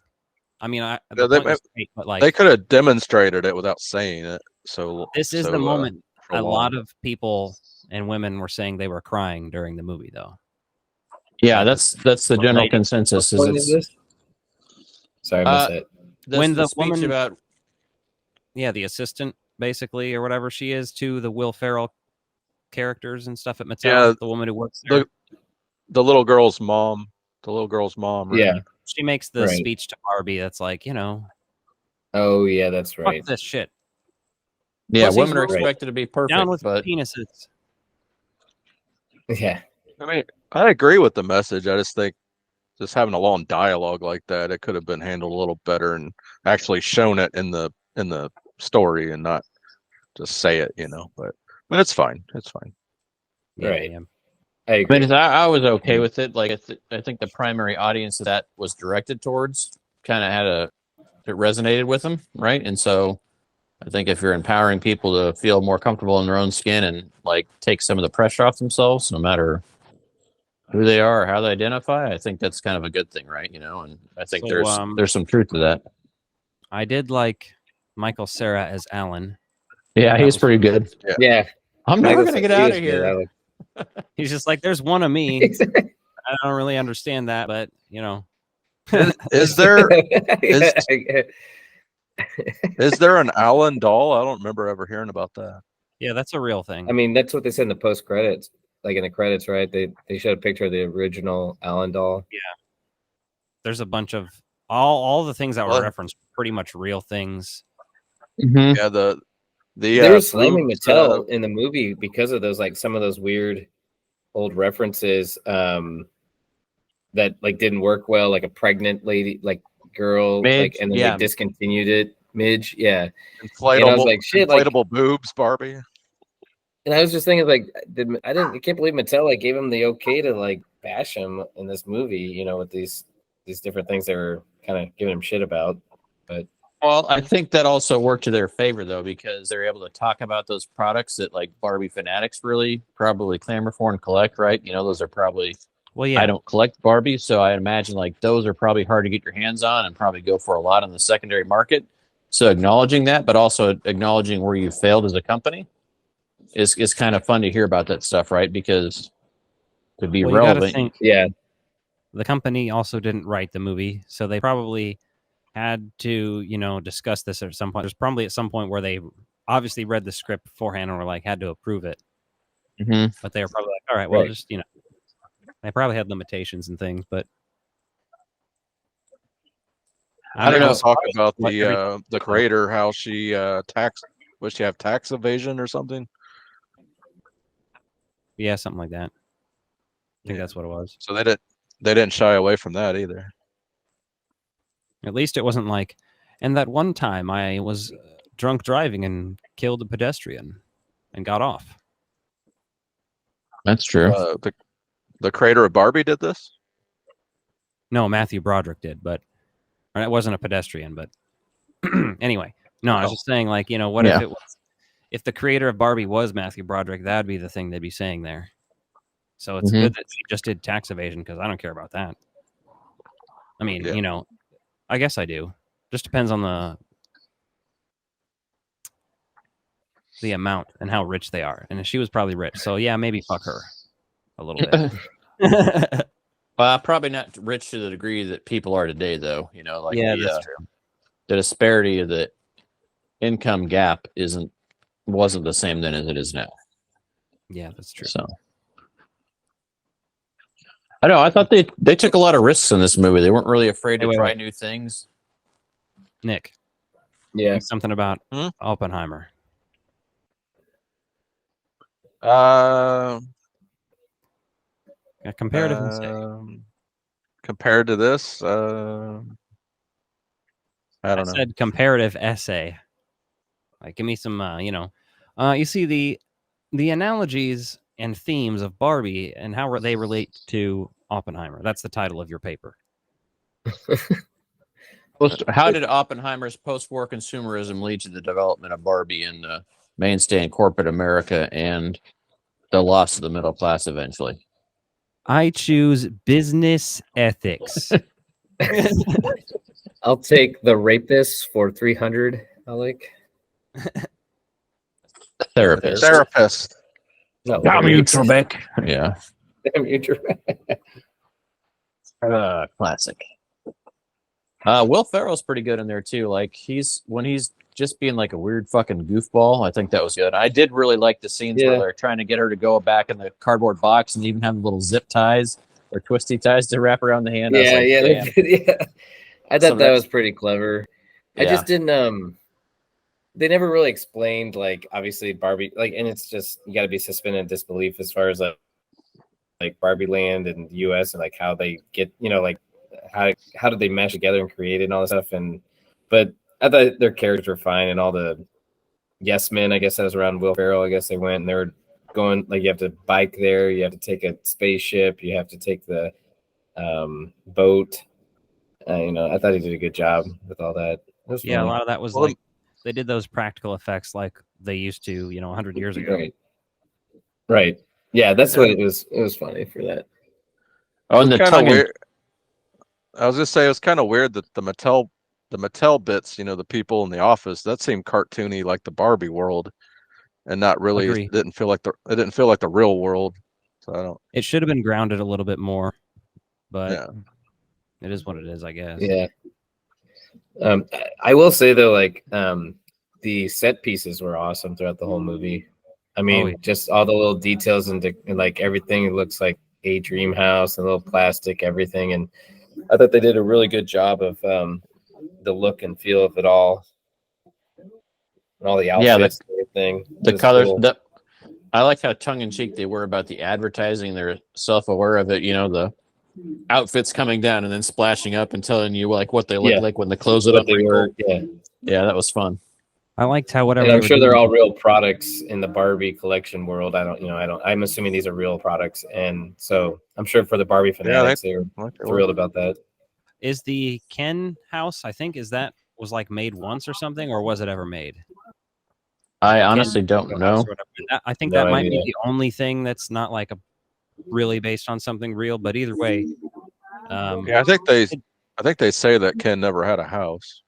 I mean, they could have demonstrated it without saying it. So this is the moment a lot of people and women were saying they were crying during the movie, though. Yeah, that's the general consensus. Sorry, I missed it. When the woman about the assistant basically or whatever she is to the Will Ferrell characters and stuff at Mattel, the woman who works there. The little girl's mom. Right? Yeah. She makes the speech to Barbie that's like, Oh, yeah, that's right. Fuck this shit. Yeah, women are expected to be perfect. Down with but penises. Yeah. I mean, I agree with the message. I just think just having a long dialogue like that, it could have been handled a little better and actually shown it in the story and not just say it, But it's fine. It's fine. Right. Yeah. I mean, I was okay with it. Like, I think the primary audience that was directed towards kind of it resonated with them, right? And so I think if you're empowering people to feel more comfortable in their own skin and like take some of the pressure off themselves, no matter who they are or how they identify, I think that's kind of a good thing, right? And I think there's some truth to that. I did like Michael Cera as Alan. Yeah, he's pretty good. Yeah. I'm never gonna get out of here. He's just like, there's one of me. I don't really understand that, but Is there is there an Alan doll? I don't remember ever hearing about that. Yeah, that's a real thing. I mean, that's what they said in the post credits, like in the credits, right? They showed a picture of the original Alan doll. Yeah. there's a bunch of all the things that were Well- referenced, pretty much real things. Mhm. Yeah, the They were slamming boobs, Mattel in the movie because of those, like some of those weird old references that like didn't work well, like a pregnant lady, like girl, Midge, like, and then yeah. they discontinued it. Midge, yeah. inflatable, And I was like, shit, like, inflatable boobs, Barbie. and I was just thinking, like, I can't believe Mattel like gave him the okay to like bash him in this movie, you know, with these different things they were kind of giving him shit about. But Well, I think that also worked to their favor though, because they're able to talk about those products that like Barbie fanatics really probably clamor for and collect, right? You know, those are probably. Well, yeah, I don't collect Barbie, so I imagine like those are probably hard to get your hands on and probably go for a lot on the secondary market. So acknowledging that, but also acknowledging where you failed as a company is kind of fun to hear about that stuff, right? Because to be well, you got to relevant, think yeah, the company also didn't write the movie, so they probably had to, you know, discuss this at some point. There's probably at some point where they obviously read the script beforehand and were like had to approve it, Mhm. but they were probably like, all right, well, Right. just, you know, they probably had limitations and things, but I don't People know. talk about Like the creator, how she was she have tax evasion or something? Yeah, something like that. I think Yeah. that's what it was. So they didn't shy away from that either. At least it wasn't like, and that one time I was drunk driving and killed a pedestrian and got off. That's true. The creator of Barbie did this. No, Matthew Broderick did, but or it wasn't a pedestrian. But anyway, no, I was just saying, like, you know, what Yeah. if it was, if the creator of Barbie was Matthew Broderick, that'd be the thing they'd be saying there. So it's Mhm. good that she just did tax evasion because I don't care about that. I mean, Yeah. you know, I guess I do. Just depends on the amount and how rich they are. And she was probably rich, so yeah, maybe fuck her a little bit. Probably not rich to the degree that people are today, though. You know, like yeah, the, that's true. the disparity of the income gap wasn't the same then as it is now. Yeah, that's true. So I know. I thought they took a lot of risks in this movie. They weren't really afraid to Wait, try wait. new things. Nick, yeah. something about Hmm? Oppenheimer. A comparative essay. Compared to this, I I don't know. said comparative essay. Like, give me some, you know, you see the analogies and themes of Barbie and how they relate to Oppenheimer. That's the title of your paper. How did Oppenheimer's post-war consumerism lead to the development of Barbie and the mainstay in corporate America and the loss of the middle class eventually? I choose business ethics. I'll take the rapist for 300. Alec. Therapist. Therapist. No, Tommy Trebek. Yeah. Classic. Will Ferrell's pretty good in there too. Like when he's just being like a weird fucking goofball. I think that was good. I did really like the scenes where they're trying to get her to go back in the cardboard box and even have little zip ties or twisty ties to wrap around the hand. Yeah, Damn. I thought that was pretty clever. I Yeah. just didn't. They never really explained, like, obviously Barbie, like, and it's just you got to be suspended in disbelief as far as like Barbie Land and the U.S. and like how they get, you know, like how did they mesh together and create it and all this stuff. But I thought their characters were fine and all the yes men, I guess that was around Will Ferrell. I guess they went and they were going like you have to bike there, you have to take a spaceship, you have to take the boat. You know, I thought he did a good job with all that. It was Yeah, a fun. lot of that was like they did those practical effects like they used to, you know, 100 years ago. Right. Yeah, that's what it was. It was funny for that. Oh, and the Kind of tongue. weird. I was just saying it was kind of weird that the Mattel bits, you know, the people in the office, that seemed cartoony like the Barbie world, and not really. Agree. It didn't feel like the real world. So I don't. It should have been grounded a little bit more, but Yeah. it is what it is, I guess. Yeah. I will say though, like the set pieces were awesome throughout the whole movie. I mean, just all the little details and like everything. It looks like a dream house and a little plastic, everything. And I thought they did a really good job of the look and feel of it all, and all the outfits and everything. The It was colors. cool. I like how tongue in cheek they were about the advertising. They're self aware of it. You know, the outfits coming down and then splashing up and telling you like what they look like when they close it What up. they were, yeah. Yeah, that was fun. I liked how whatever. And I'm they were sure they're doing- all real products in the Barbie collection world. I'm assuming these are real products, and so I'm sure for the Barbie fanatics, they were thrilled about that. Is the Ken house? I think was like made once or something, or was it ever made? I honestly don't know. I think No that might be idea. the only thing that's not like a really based on something real. But either way, Yeah, I think they say that Ken never had a house.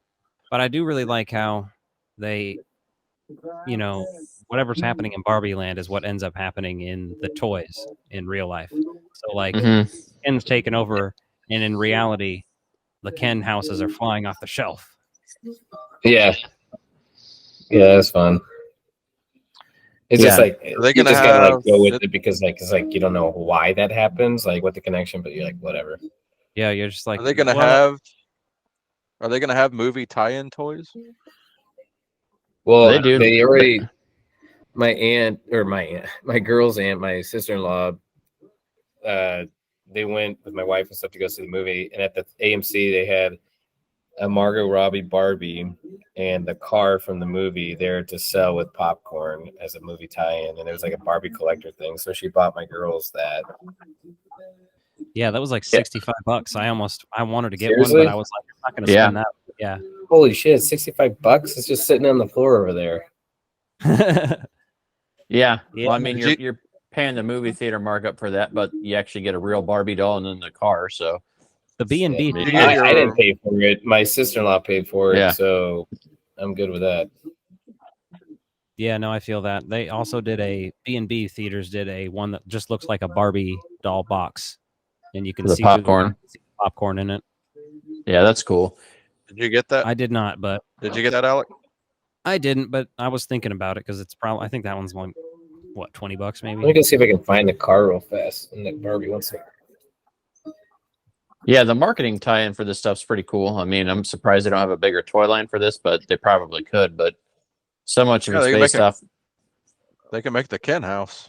But I do really like how they, whatever's happening in Barbie Land is what ends up happening in the toys in real life. So like Ken's taken over, and in reality, the Ken houses are flying off the shelf. Yeah, that's fun. It's just like Are they you gonna just gotta have go with it because it's like you don't know why that happens, like what the connection, but you're like whatever. Yeah, you're just like, Are they gonna have movie tie-in toys? Well, They do. they already. My girl's aunt, my sister-in-law, they went with my wife and stuff to go see the movie, and at the AMC they had a Margot Robbie Barbie and the car from the movie there to sell with popcorn as a movie tie-in, and it was like a Barbie collector thing. So she bought my girls that. Yeah, that was like $65. I wanted to get Seriously? one, but I was like, I'm not gonna spend that. Yeah. Holy shit, $65! It's just sitting on the floor over there. Yeah. Yeah. Well, I mean, you're paying the movie theater markup for that, but you actually get a real Barbie doll and then the car. So the B&B. I didn't pay for it. My sister-in-law paid for it, Yeah. so I'm good with that. Yeah, no, I feel that. They also did a B&B theaters did a one that just looks like a Barbie doll box, and you can The see popcorn. popcorn in it. Yeah, that's cool. Did you get that? I did not, but Did you get that, Alec? I didn't, but I was thinking about it because it's probably. I think that one's like what, $20 maybe. Let me go see if I can find the car real fast. And the Barbie wants to. Yeah, the marketing tie-in for this stuff's pretty cool. I mean, I'm surprised they don't have a bigger toy line for this, but they probably could. But so much of Yeah, it's they can based make off. They can make the Ken house.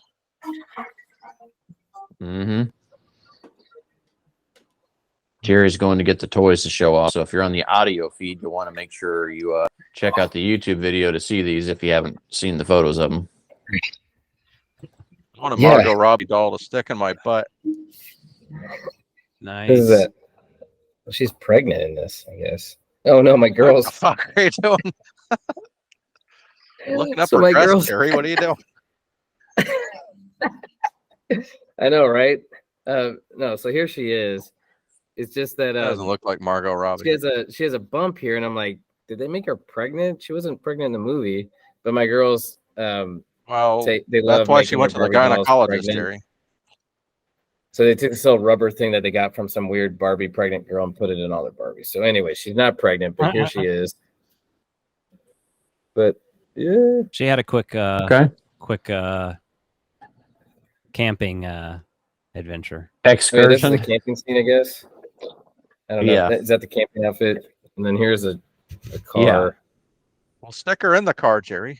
Jerry's going to get the toys to show off. So if you're on the audio feed, you'll want to make sure you check out the YouTube video to see these if you haven't seen the photos of them. I want a Margot Robbie doll to stick in my butt. Nice. What is that? Well, she's pregnant in this, I guess. Oh no, my girl's. What the fuck are you doing? Looking up So her my dress, girl's- Jerry. What are you doing? I know, right? No, so here she is. It's just that That doesn't look like Margot Robbie. she has a bump here, and I'm like, did they make her pregnant? She wasn't pregnant in the movie, but my girls, Well, they love that's why she making went to their the Barbie dolls gynecologist, pregnant. Jerry. So they took this little rubber thing that they got from some weird Barbie pregnant girl and put it in all their Barbies. So anyway, she's not pregnant, but here she is. But yeah, She had a quick camping adventure. Wait, this is Excursion. the camping scene, I guess. I don't know. Yeah. Is that the camping outfit? And then here's a car. Yeah. Well, stick her in the car, Jerry.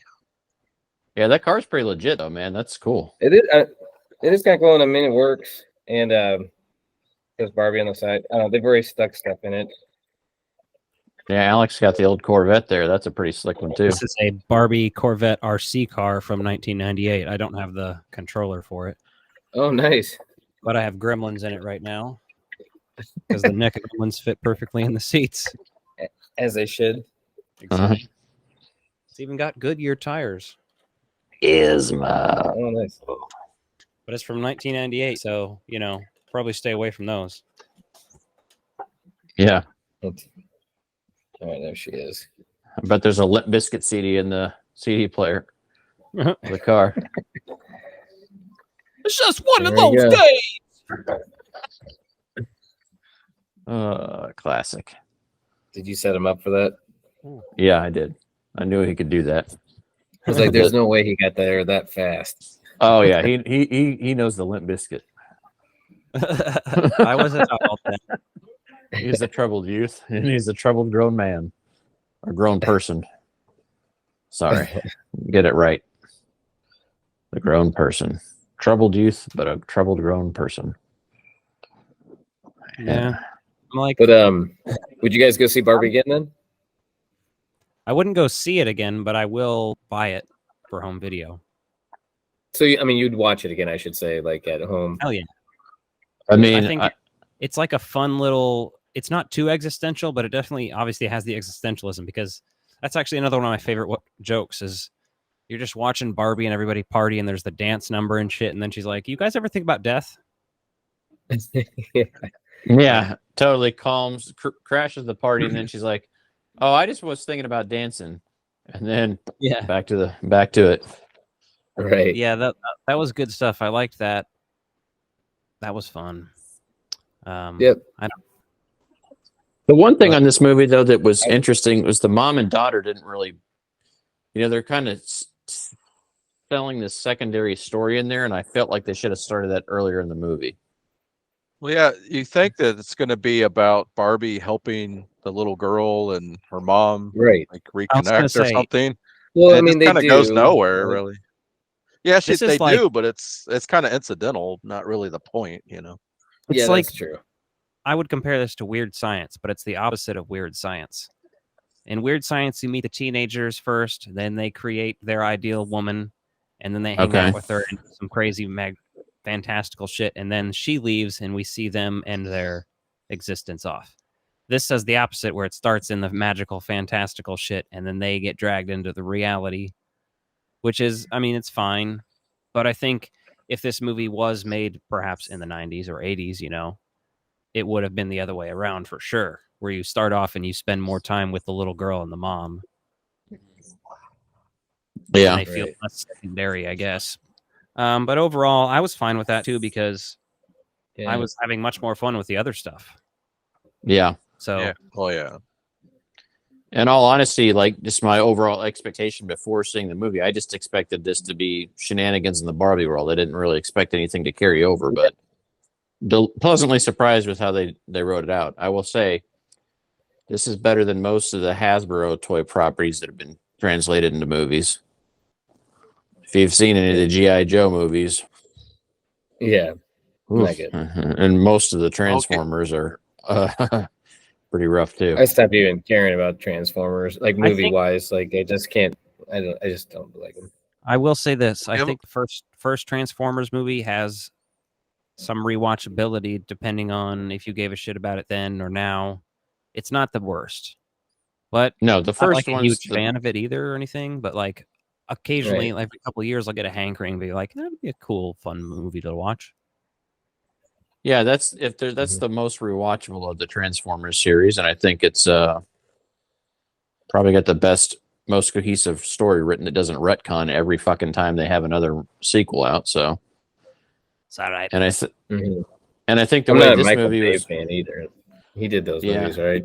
Yeah, that car's pretty legit though, man. That's cool. It is kind of cool. I mean, it works. And there's Barbie on the side. I don't know. They've already stuck stuff in it. Yeah, Alex got the old Corvette there. That's a pretty slick one too. This is a Barbie Corvette RC car from 1998. I don't have the controller for it, Oh, nice. but I have Gremlins in it right now because the neck Gremlins fit perfectly in the seats. As they should. Exactly. It's even got Goodyear tires, Isma. Oh, nice. but it's from 1998, so probably stay away from those. Yeah. All right, there she is. But there's a Limp Biscuit CD in the CD player of the car. It's just one There you go. days. Classic. Did you set him up for that? Yeah, I did. I knew he could do that. I was like, there's no way he got there that fast. Oh yeah, he knows the Limp Biscuit. I wasn't about that. He's a troubled youth, and he's a troubled grown man. Or grown person. Sorry. Get it right. The grown person. Troubled youth, but a troubled grown person. Yeah. I'm like, But would you guys go see Barbie again then? I wouldn't go see it again, but I will buy it for home video. So I mean, you'd watch it again, I should say, like at home. Hell yeah. I mean, I think it's like a fun little. It's not too existential, but it definitely, obviously, has the existentialism, because that's actually another one of my favorite jokes. Is you're just watching Barbie and everybody party, and there's the dance number and shit, and then she's like, "You guys ever think about death?" yeah, totally calms, crashes the party, and then she's like, "Oh, I just was thinking about dancing," and then back to it. Right. Yeah, that was good stuff. I liked that. That was fun. Yep. The one thing on this movie, though, that was interesting was the mom and daughter didn't really, they're kind of selling this secondary story in there, and I felt like they should have started that earlier in the movie. Well, yeah, you think that it's going to be about Barbie helping the little girl and her mom, right, like reconnect or something. Well, and I mean, it kind of goes nowhere, right? really. Yeah, they like, do, but it's kind of incidental, not really the point, It's like, that's true. I would compare this to Weird Science, but it's the opposite of Weird Science. In Weird Science, you meet the teenagers first, then they create their ideal woman, and then they hang out with her and do some crazy, fantastical shit, and then she leaves, and we see them end their existence off. This says the opposite, where it starts in the magical, fantastical shit, and then they get dragged into the reality, which is, I mean, it's fine, but I think if this movie was made perhaps in the 90s or 80s, it would have been the other way around for sure, where you start off and you spend more time with the little girl and the mom. Yeah. And they feel less secondary, I guess. But overall, I was fine with that too, because I was having much more fun with the other stuff. Yeah. So, yeah. Oh, yeah. In all honesty, like just my overall expectation before seeing the movie, I just expected this to be shenanigans in the Barbie world. I didn't really expect anything to carry over, but pleasantly surprised with how they wrote it out. I will say this is better than most of the Hasbro toy properties that have been translated into movies. If you've seen any of the G.I. Joe movies. Yeah. Like it. And most of the Transformers are pretty rough too. I stopped even caring about Transformers, like movie wise. Like I just can't. I just don't like them. I will say this: I think the first Transformers movie has some rewatchability, depending on if you gave a shit about it then or now. It's not the worst, but no, the first one's a huge fan of it either or anything. But like occasionally, like every couple of years, I'll get a hankering, be like, that'd be a cool, fun movie to watch. Yeah, that's the most rewatchable of the Transformers series, and I think it's probably got the best, most cohesive story written that doesn't retcon every fucking time they have another sequel out. So, it's all right. And I think the way this movie was fan either. He did those movies, right?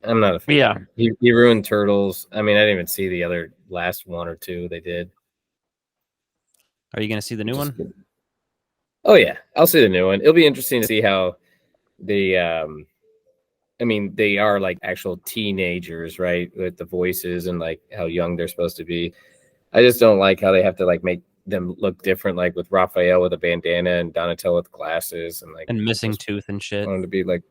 I'm not a fan. Yeah, he ruined Turtles. I mean, I didn't even see the other last one or two they did. Are you going to see the new one? Good. Oh yeah, I'll see the new one. It'll be interesting to see how the I mean, they are like actual teenagers, right? With the voices and like how young they're supposed to be. I just don't like how they have to like make them look different, like with Raphael with a bandana and Donatello with glasses and like missing tooth and shit. Want to be like,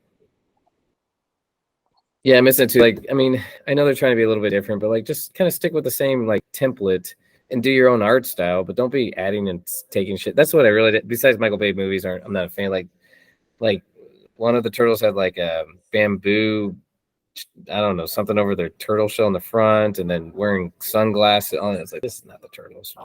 yeah, missing tooth. Like, I mean, I know they're trying to be a little bit different, but like just kind of stick with the same like template and do your own art style, but don't be adding and taking shit. That's what I really did. Besides Michael Bay movies, I'm not a fan. Like one of the turtles had like a bamboo, I don't know, something over their turtle shell in the front, and then wearing sunglasses on it. It's like, this is not the turtles.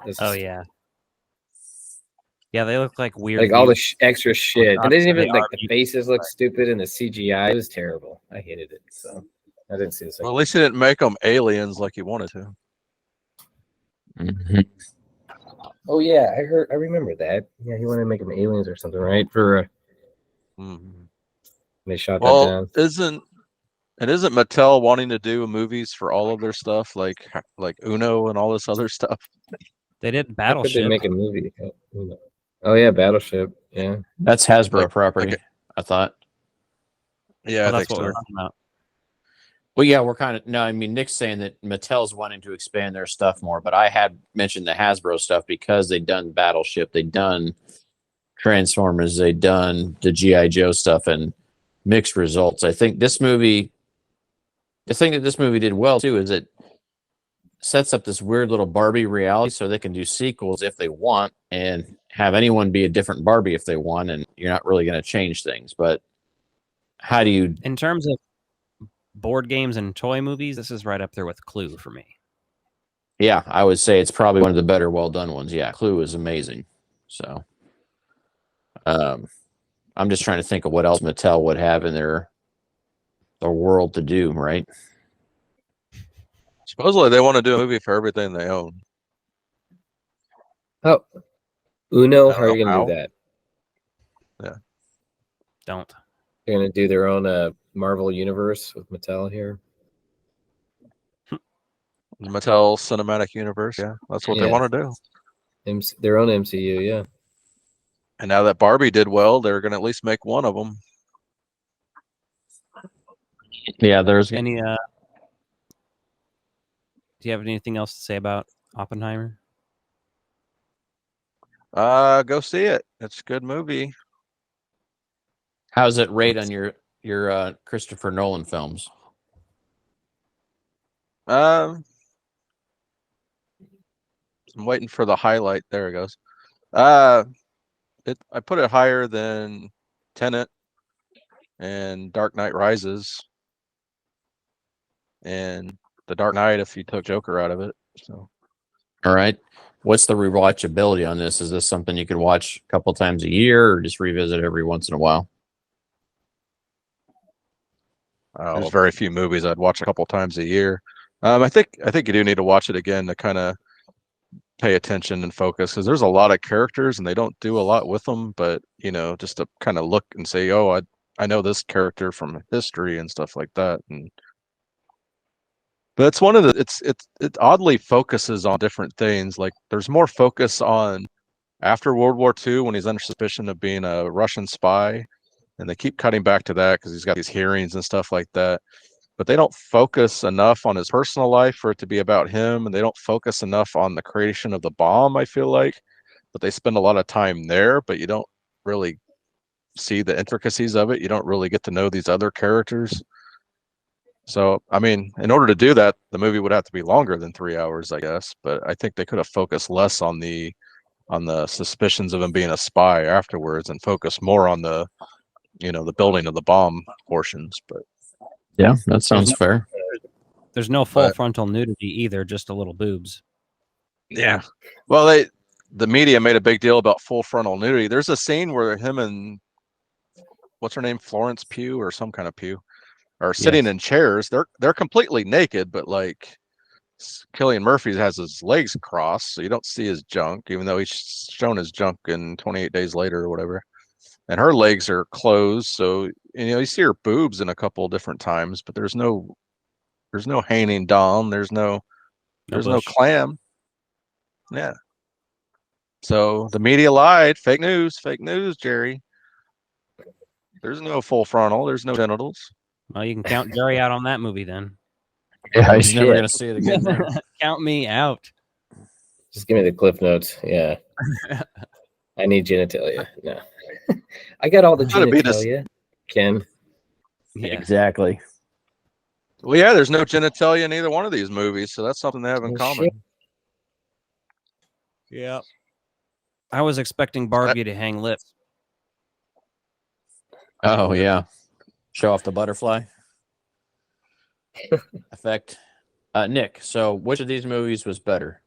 Yeah, they look like weird. Like all the extra shit. And they didn't even like the faces look stupid and the CGI. It was terrible. I hated it. So I didn't see this. Well, at least he didn't make them aliens like he wanted to. Mm-hmm. Oh yeah, I remember that. Yeah, he wanted to make them aliens or something, right? For they shot that down. Isn't Mattel wanting to do movies for all of their stuff, like Uno and all this other stuff? They did How could Battleship. they make a movie? Oh yeah, Battleship. Yeah, that's Hasbro property. I thought. Yeah, Well, I that's think what we're so. talking about. Well, yeah, we're kind of no. I mean, Nick's saying that Mattel's wanting to expand their stuff more, but I had mentioned the Hasbro stuff because they'd done Battleship, they'd done Transformers, they'd done the GI Joe stuff, and mixed results. I think this movie, the thing that this movie did well too, is it sets up this weird little Barbie reality, so they can do sequels if they want, and have anyone be a different Barbie if they want, and you're not really going to change things. But how do you? In terms of board games and toy movies, this is right up there with Clue for me. Yeah, I would say it's probably one of the better, well done ones. Yeah, Clue is amazing. So, I'm just trying to think of what else Mattel would have in their world to do, right? Supposedly they want to do a movie for everything they own. Oh, Uno, I how don't are you know going to do how. that? Don't. They're going to do their own Marvel universe with Mattel here. The Mattel Cinematic Universe. Yeah, that's what they Yeah. want to do. Their own MCU, yeah. And now that Barbie did well, they're going to at least make one of them. Yeah, there's Any do you have anything else to say about Oppenheimer? Go see it. It's a good movie. how's it rate on your Christopher Nolan films? I'm waiting for the highlight. There it goes. I put it higher than Tenet and Dark Knight Rises and The Dark Knight if you took Joker out of it. So All right. What's the rewatchability on this? Is this something you could watch a couple times a year or just revisit every once in a while? there's very few movies I'd watch a couple times a year. I think you do need to watch it again to kind of pay attention and focus because there's a lot of characters and they don't do a lot with them. But just to kind of look and say, oh, I know this character from history and stuff like that. But it's one of the it oddly focuses on different things. Like there's more focus on after World War II when he's under suspicion of being a Russian spy, and they keep cutting back to that because he's got these hearings and stuff like that. But they don't focus enough on his personal life for it to be about him, and they don't focus enough on the creation of the bomb, I feel like. But they spend a lot of time there, but you don't really see the intricacies of it. You don't really get to know these other characters. So, I mean, in order to do that, the movie would have to be longer than 3 hours, I guess. But I think they could have focused less on the suspicions of him being a spy afterwards and focus more on the the building of the bomb portions. But Yeah, that sounds fair. There's no full But- frontal nudity either, just a little boobs. yeah, well, the media made a big deal about full frontal nudity. There's a scene where him and what's her name, Florence Pugh or some kind of Pugh, are sitting in chairs. They're completely naked, but like Cillian Murphy has his legs crossed, so you don't see his junk, even though he's shown his junk in 28 Days Later or whatever. And her legs are closed, so you see her boobs in a couple of different times, but there's no hanging dom, there's no bush. clam. Yeah. So the media lied. Fake news, Jerry. There's no full frontal, there's no genitals. Well, you can count Jerry out on that movie then. Yeah, he's never shit. going to see it again. There. Count me out. Just give me the cliff notes. Yeah. I need genitalia. No. I got all the Gotta be this- genitalia, Ken. Yeah. Exactly. Well, yeah, there's no genitalia in either one of these movies, so that's something they have in Oh, common. shit. Yeah. I was expecting Barbie to hang lips. Oh, yeah. Show off the butterfly effect. Nick, so which of these movies was better?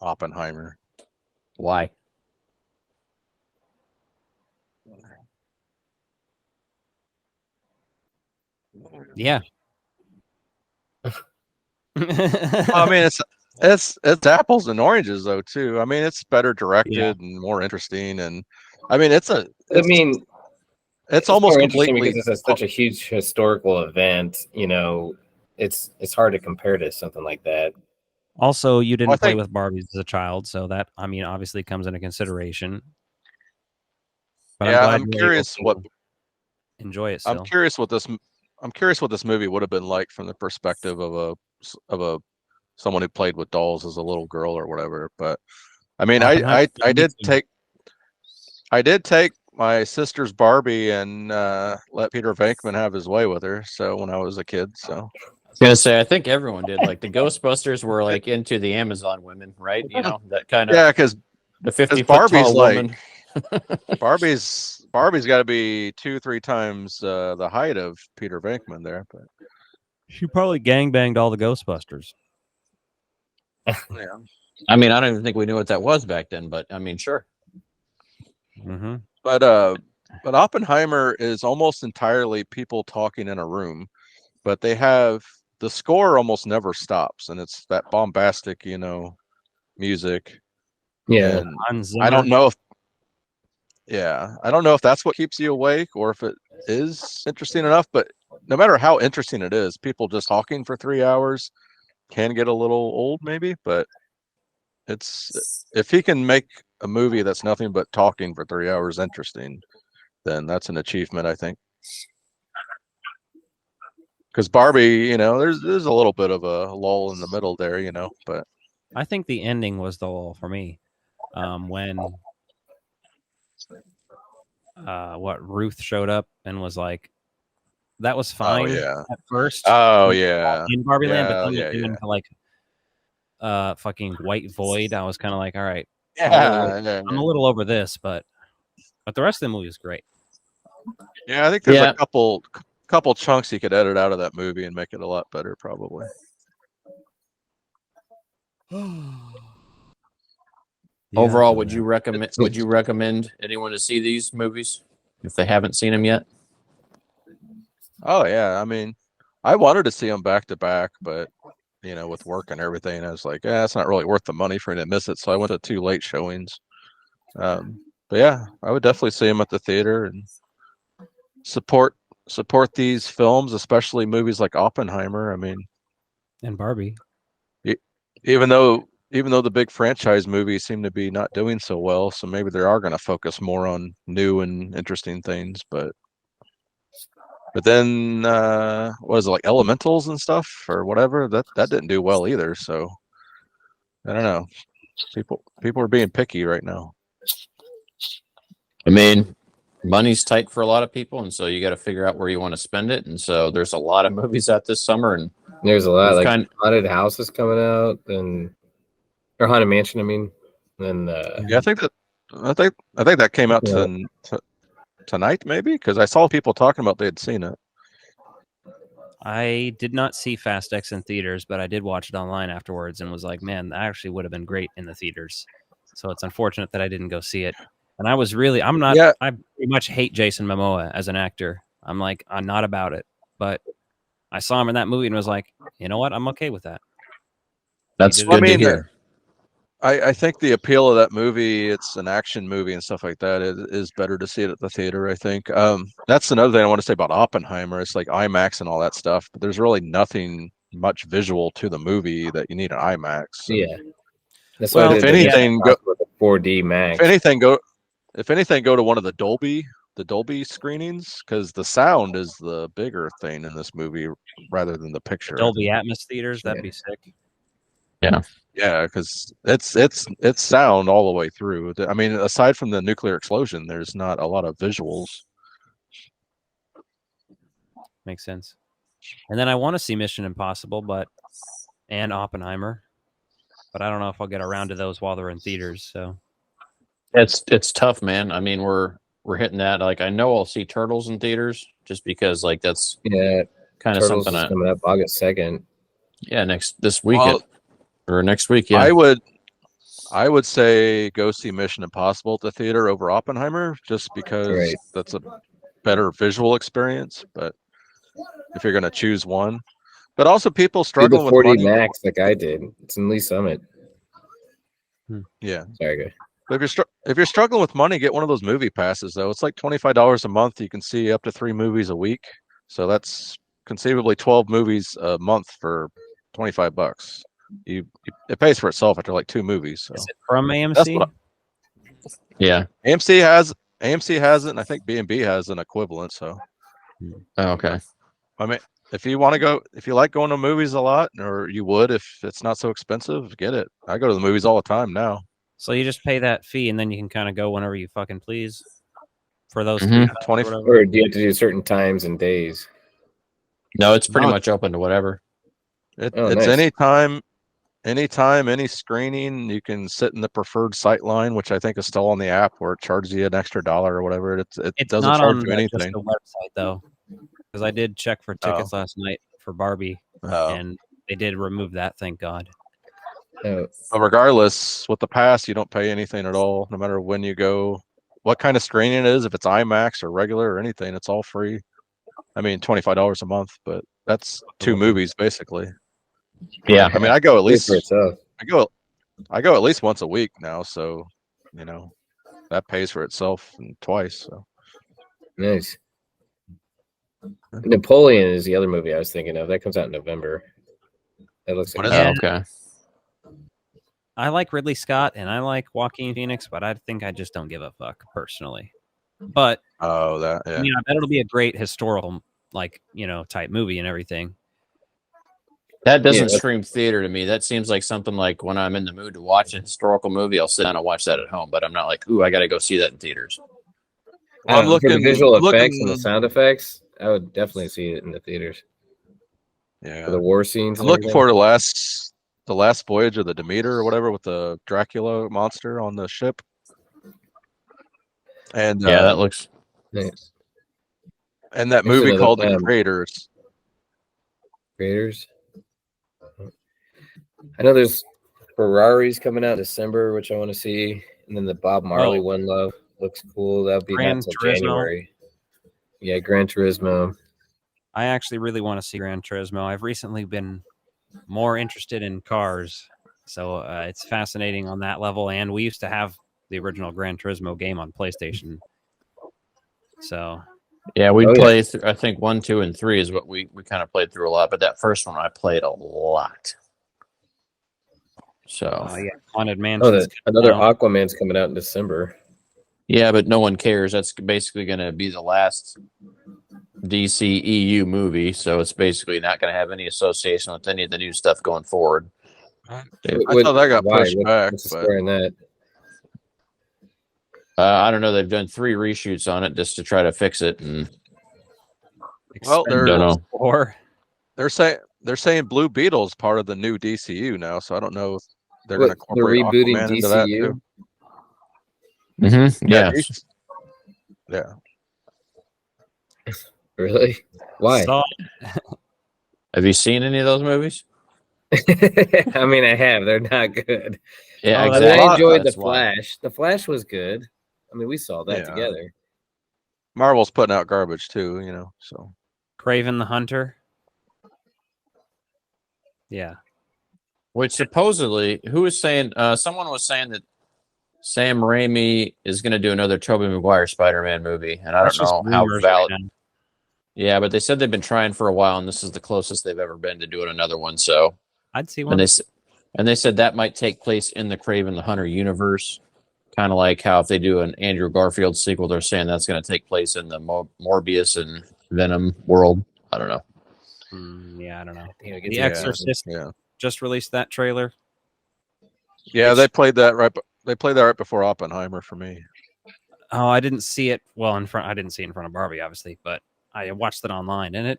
Oppenheimer. Why? Yeah. I mean, it's apples and oranges though too. I mean, it's better directed and more interesting, and I mean, it's almost more interesting completely because it's such a huge historical event. It's hard to compare to something like that. Also, you didn't Well, I play think- with Barbies as a child, so that obviously comes into consideration. But Yeah, glad I'm you were able curious to- what enjoy it still. I'm curious what this movie would have been like from the perspective of someone who played with dolls as a little girl or whatever. But I mean, I did take my sister's Barbie and let Peter Venkman have his way with her. So when I was a kid, so I was gonna say, I think everyone did. Like the Ghostbusters were like into the Amazon women, right? You know, that kind of yeah, because the 50-foot Barbie's tall like woman. Barbie's got to be 2-3 times the height of Peter Venkman there. But She probably gangbanged all the Ghostbusters. yeah, I mean, I don't even think we knew what that was back then, but I mean, sure. Mm-hmm. but Oppenheimer is almost entirely people talking in a room, but they have the score almost never stops, and it's that bombastic, music. Yeah. And Hans I don't Zimmer. know if I don't know if that's what keeps you awake or if it is interesting enough, but no matter how interesting it is, people just talking for 3 hours can get a little old maybe, but if he can make a movie that's nothing but talking for 3 hours interesting, then that's an achievement, I think. Because Barbie, there's a little bit of a lull in the middle there, but I think the ending was the lull for me. When Ruth showed up and was like, that was fine yeah. at first. Oh yeah. In Barbie Land, but Yeah, then it came into like fucking white void. I was kind of like, all right, I'm a little over this, but the rest of the movie was great. Yeah, I think there's a couple chunks you could edit out of that movie and make it a lot better, probably. Overall, would you recommend anyone to see these movies if they haven't seen them yet? Oh yeah, I mean, I wanted to see them back to back, but with work and everything, I was like, it's not really worth the money for me to miss it. So I went to 2 late showings. But yeah, I would definitely see them at the theater and support these films, especially movies like Oppenheimer. I mean, And Barbie. even though the big franchise movies seem to be not doing so well, so maybe they are going to focus more on new and interesting things. But then what is it, like Elementals and stuff or whatever, that didn't do well either. So I don't know. People are being picky right now. I mean, money's tight for a lot of people, and so you got to figure out where you want to spend it. And so there's a lot of movies out this summer, and there's a lot like Haunted House is coming out, or Haunted Mansion. I mean, and yeah, I think that came out tonight, maybe, because I saw people talking about they had seen it. I did not see Fast X in theaters, but I did watch it online afterwards and was like, man, that actually would have been great in the theaters. So it's unfortunate that I didn't go see it. And I pretty much hate Jason Momoa as an actor. I'm not about it. But I saw him in that movie and was like, you know what? I'm okay with that. That's good to hear. I think the appeal of that movie, it's an action movie and stuff like that, is better to see it at the theater, I think. That's another thing I want to say about Oppenheimer. It's like IMAX and all that stuff, but there's really nothing much visual to the movie that you need an IMAX. So. Yeah. That's why if anything, go with 4D Max. If anything, go to one of the Dolby screenings, because the sound is the bigger thing in this movie rather than the picture. Dolby Atmos theaters, that'd be sick. Yeah. Yeah, because it's sound all the way through. I mean, aside from the nuclear explosion, there's not a lot of visuals. Makes sense. And then I want to see Mission Impossible, and Oppenheimer, but I don't know if I'll get around to those while they're in theaters. So it's tough, man. I mean, we're hitting that. Like, I know I'll see Turtles in theaters just because, like, that's kind of something coming up August 2nd. Yeah, this weekend. Or next week, yeah. I would say go see Mission Impossible at the theater over Oppenheimer, just because that's a better visual experience. But if you're going to choose one, but also people struggling with 4D Max, like I did. It's in Lee Summit. Yeah, sorry, guys. But if you're struggling with money, get one of those movie passes. Though it's like $25 a month. You can see up to 3 movies a week, so that's conceivably 12 movies a month for $25. It pays for itself after like 2 movies. So. Is it from AMC? Yeah, AMC has it, and I think B&B has an equivalent. So Oh, okay. I mean, if you want to go, if you like going to movies a lot, or you would if it's not so expensive, get it. I go to the movies all the time now. So you just pay that fee, and then you can kind of go whenever you fucking please for those Mhm. 3 times 20 or whatever. Or do you have to do certain times and days? No, it's pretty No, much open to whatever. Oh, it's nice. anytime, any screening. You can sit in the preferred sight line, which I think is still on the app, where it charges you an extra $1 or whatever. It It's doesn't not charge on you just anything. the website though, because I did check for tickets last night for Barbie, Oh. and they did remove that. Thank God. Oh, But regardless, with the pass, you don't pay anything at all, no matter when you go, what kind of screening it is, if it's IMAX or regular or anything, it's all free. I mean, $25 a month, but that's 2 movies basically. Yeah. I mean, I go at pay for least itself. I go at least once a week now, so you know that pays for itself twice. So Nice. Napoleon is the other movie I was thinking of. That comes out in November. That looks like What is Oh, it? okay. I like Ridley Scott and I like Joaquin Phoenix, but I think I just don't give a fuck personally. But Oh, that I yeah. mean, I bet it'll be a great historical, type movie and everything. That doesn't Yeah. scream theater to me. That seems like something like when I'm in the mood to watch a historical movie, I'll sit down and watch that at home. But I'm not like, ooh, I got to go see that in theaters. Well, I'm For the looking visual I'm effects and the looking sound effects, I would definitely see it in the theaters. For yeah. the war scenes I'm and looking everything. forward to the last voyage of the Demeter or whatever with the Dracula monster on the ship. And Yeah, that looks. Nice. and that There's movie another, called The Creators. Creators. I know there's Ferraris coming out in December, which I want to see, and then the Bob Marley Oh. One Love looks cool. That'll be Gran not until Turismo. January. Yeah, Gran Turismo. I actually really want to see Gran Turismo. I've recently been more interested in cars, so it's fascinating on that level. And we used to have the original Gran Turismo game on PlayStation. So Yeah, we'd Oh, yeah. play. I think 1, 2, and 3 is what we kind of played through a lot. But that first one, I played a lot. So yeah, Haunted Oh, Mansions. another coming out. Aquaman's coming out in December. yeah, but no one cares. That's basically going to be the last DC EU movie, so it's basically not going to have any association with any of the new stuff going forward. I thought that got pushed back, What's the but story in that? I don't know. They've done 3 reshoots on it just to try to fix it, and well, don't know. Or they're saying Blue Beetle's part of the new DCU now, so I don't know if they're going to They're incorporate rebooting Aquaman into that DCU. too. Mm-hmm. Yeah, Yeah. Really? Why? Saw have you seen any of those movies? I mean, I have. They're not good. Yeah, Oh, I, mean, exactly. I enjoyed The That's why. Flash. The Flash was good. I mean, we saw that Yeah. together. Marvel's putting out garbage too, so Craven the Hunter. Yeah. Which supposedly, who was saying? Someone was saying that Sam Raimi is going to do another Tobey Maguire Spider-Man movie, and I That's don't just know how rumors valid. right now. Yeah, but they said they've been trying for a while, and this is the closest they've ever been to doing another one. So, I'd see and one. they said that might take place in the Craven the Hunter universe, kind of like how if they do an Andrew Garfield sequel, they're saying that's going to take place in the Morbius and Venom world. I don't know. Yeah, I don't know. You know, The get Exorcist yeah. just released that trailer. Yeah, they played that right before Oppenheimer for me. Oh, I didn't see it. Well, I didn't see it in front of Barbie, obviously, but I watched it online, and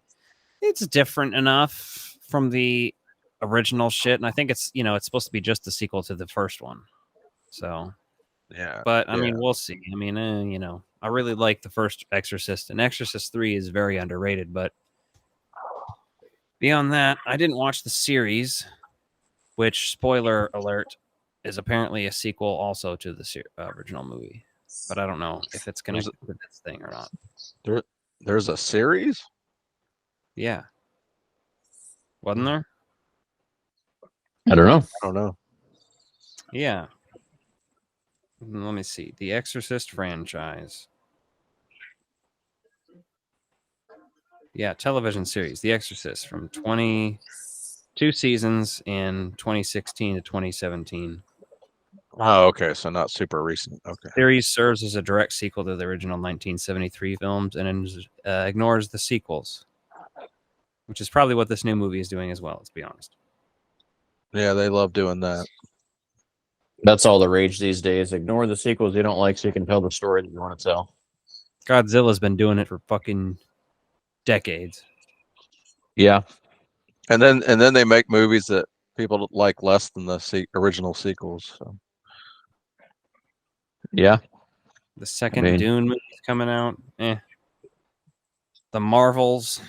it's different enough from the original shit. And I think it's supposed to be just the sequel to the first one. So, Yeah. but I mean, we'll see. I mean, I really like the first Exorcist, and Exorcist 3 is very underrated. But beyond that, I didn't watch the series, which, spoiler alert, is apparently a sequel also to the original movie. But I don't know if it's connected to this thing or not. There's a series? Yeah. Wasn't there? I don't know. I don't know. Yeah. Let me see. The Exorcist franchise. Yeah, television series. The Exorcist from 22 seasons in 2016 to 2017. Oh, okay. So not super recent. Okay. Series serves as a direct sequel to the original 1973 films and ignores the sequels, which is probably what this new movie is doing as well. Let's be honest. Yeah, they love doing that. That's all the rage these days. Ignore the sequels you don't like so you can tell the story that you want to tell. Godzilla's been doing it for fucking decades. Yeah. And then they make movies that people like less than the original sequels. So. Yeah. The second Dune movie's coming out. The Marvels.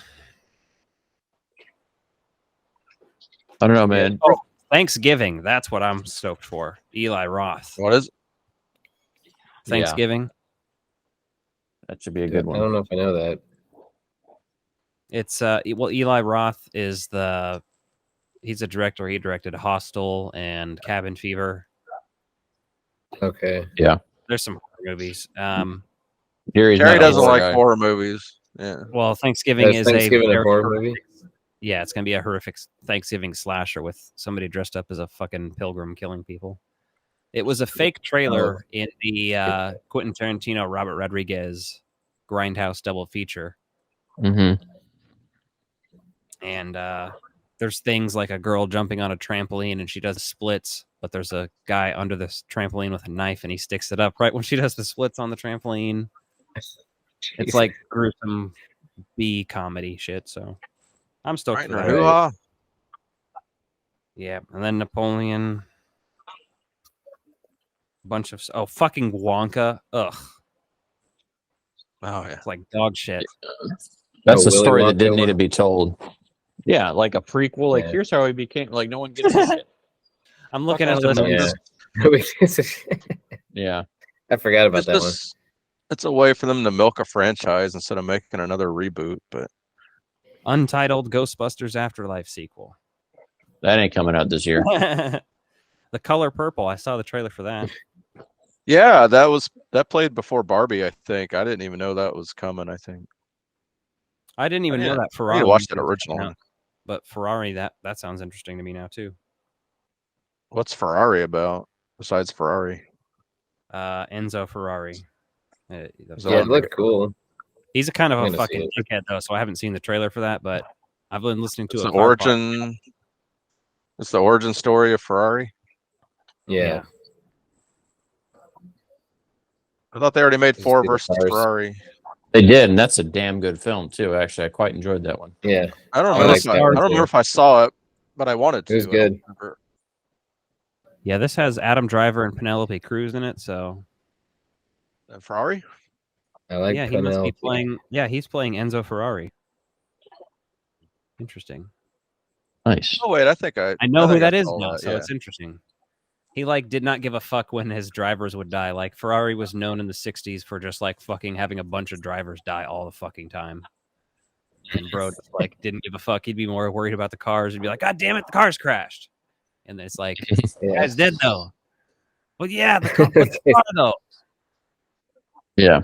I don't know, man. Oh, Thanksgiving. That's what I'm stoked for. Eli Roth. What is it? Thanksgiving. That should be a good one. I don't know if I know that. It's well, Eli Roth is he's a director. He directed Hostel and Cabin Fever. Okay. Yeah. There's some horror movies. Jerry doesn't like horror movies. Yeah. Well, Thanksgiving is Thanksgiving a horror movie. Yeah, it's gonna be a horrific Thanksgiving slasher with somebody dressed up as a fucking pilgrim killing people. It was a fake trailer in the Quentin Tarantino, Robert Rodriguez Grindhouse double feature. Mm-hmm. And there's things like a girl jumping on a trampoline and she does splits, but there's a guy under this trampoline with a knife and he sticks it up right when she does the splits on the trampoline. It's like gruesome B comedy shit. So I'm stoked for that. Hoo-ha. Yeah, and then Napoleon. Bunch of fucking Wonka. Ugh. Oh yeah. It's like dog shit. That's a Willy story that Wonka didn't need one? to be told. Yeah, like a prequel. Like, here's how he became. Like, no one gives a shit. I'm looking at a list. Yeah. I forgot about that one. It's a way for them to milk a franchise instead of making another reboot. But Untitled Ghostbusters Afterlife sequel. That ain't coming out this year. The Color Purple. I saw the trailer for that. yeah, that played before Barbie. I think I didn't even know that was coming. I think I didn't even know that Ferrari. I need to watch that original one. But Ferrari, that sounds interesting to me now too. What's Ferrari about besides Ferrari? Enzo Ferrari. Yeah, it looked cool. He's a kind of a fucking dickhead though, so I haven't seen the trailer for that, but I've been listening to It's the origin story of Ferrari. Yeah. I thought they already made Ford versus Ferrari. They did, and that's a damn good film too. Actually, I quite enjoyed that one. Yeah, I don't remember if I saw it, but I wanted to. It was good. Yeah, this has Adam Driver and Penelope Cruz in it, so Ferrari. I like. Yeah, he must be playing. Yeah, he's playing Enzo Ferrari. Interesting. Nice. Oh wait, I know who that is saw now, that, so it's interesting. He did not give a fuck when his drivers would die. Like Ferrari was known in the 60s for just like fucking having a bunch of drivers die all the fucking time. And bro just didn't give a fuck. He'd be more worried about the cars. He'd be like, God damn it, the car's crashed. And then it's like, the guy's dead though. Well, yeah, the car though. Yeah.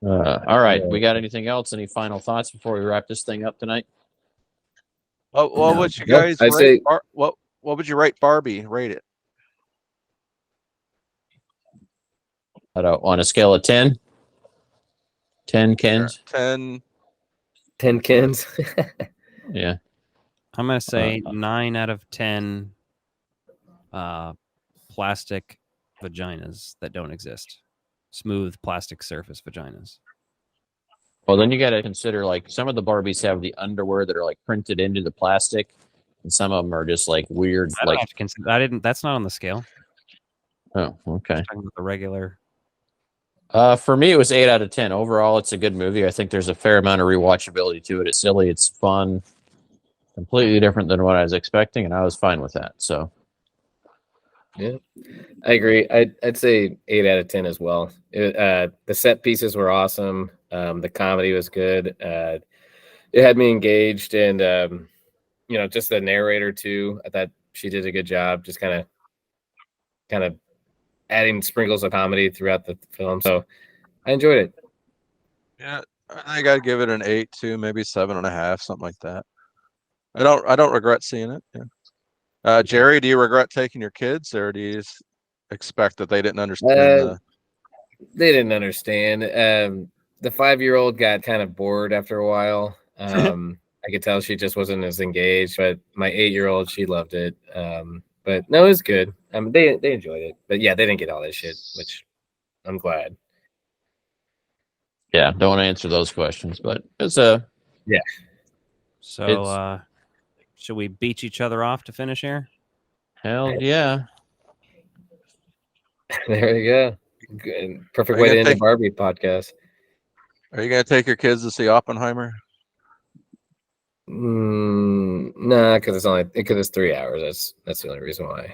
All right. We got anything else? Any final thoughts before we wrap this thing up tonight? What would you guys rate? What would you rate Barbie? Rate it. On a scale of 10? 10 Kens? 10 Kens. Yeah. I'm going to say 9 out of 10 plastic vaginas that don't exist. Smooth plastic surface vaginas. Well, then you got to consider some of the Barbies have the underwear that are printed into the plastic, and some of them are just weird. That's not on the scale. Oh, okay. I'm talking about the regular. For me, it was 8 out of 10. Overall, it's a good movie. I think there's a fair amount of rewatchability to it. It's silly. It's fun. Completely different than what I was expecting, and I was fine with that. So, yeah, I agree. I'd say 8 out of 10 as well. The set pieces were awesome. The comedy was good. It had me engaged, and just the narrator too. I thought she did a good job, just kind of adding sprinkles of comedy throughout the film. So I enjoyed it. Yeah, I gotta give it an 8 too, maybe 7.5, something like that. I don't regret seeing it. Yeah. Jerry, do you regret taking your kids, or do you expect that they didn't understand? They didn't understand. The 5-year-old got kind of bored after a while. I could tell she just wasn't as engaged, but my 8-year-old, she loved it. But no, it was good. They enjoyed it, but yeah, they didn't get all that shit, which I'm glad. Yeah, don't want to answer those questions, but it's a So, should we beach each other off to finish here? hell yeah. There you go. Good. Perfect Are you way to gonna end the take- Barbie podcast. Are you gonna take your kids to see Oppenheimer? Nah, because it's 3 hours. That's the only reason why.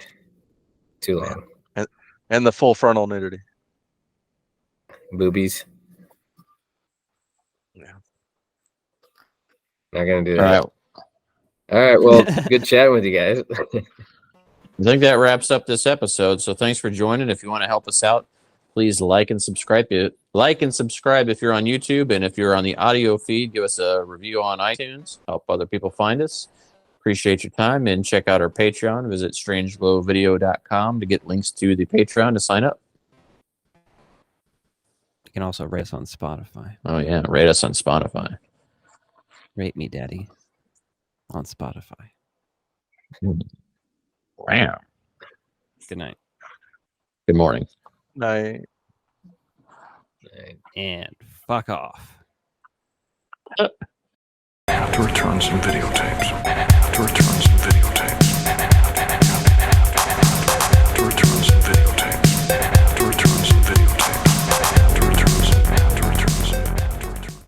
Too long. And the full frontal nudity. Boobies. Yeah. Not gonna do All that. right. All right. Well, good chatting with you guys. I think that wraps up this episode. So thanks for joining. If you want to help us out, please like and subscribe. Like and subscribe if you're on YouTube, and if you're on the audio feed, give us a review on iTunes. Help other people find us. Appreciate your time, and check out our Patreon. Visit strangeglowvideo.com to get links to the Patreon to sign up. You can also rate us on Spotify. Oh yeah, rate us on Spotify. Rate me, Daddy, on Spotify. Wow. Good night. Good morning. Night. And fuck off. I have to return some videotapes.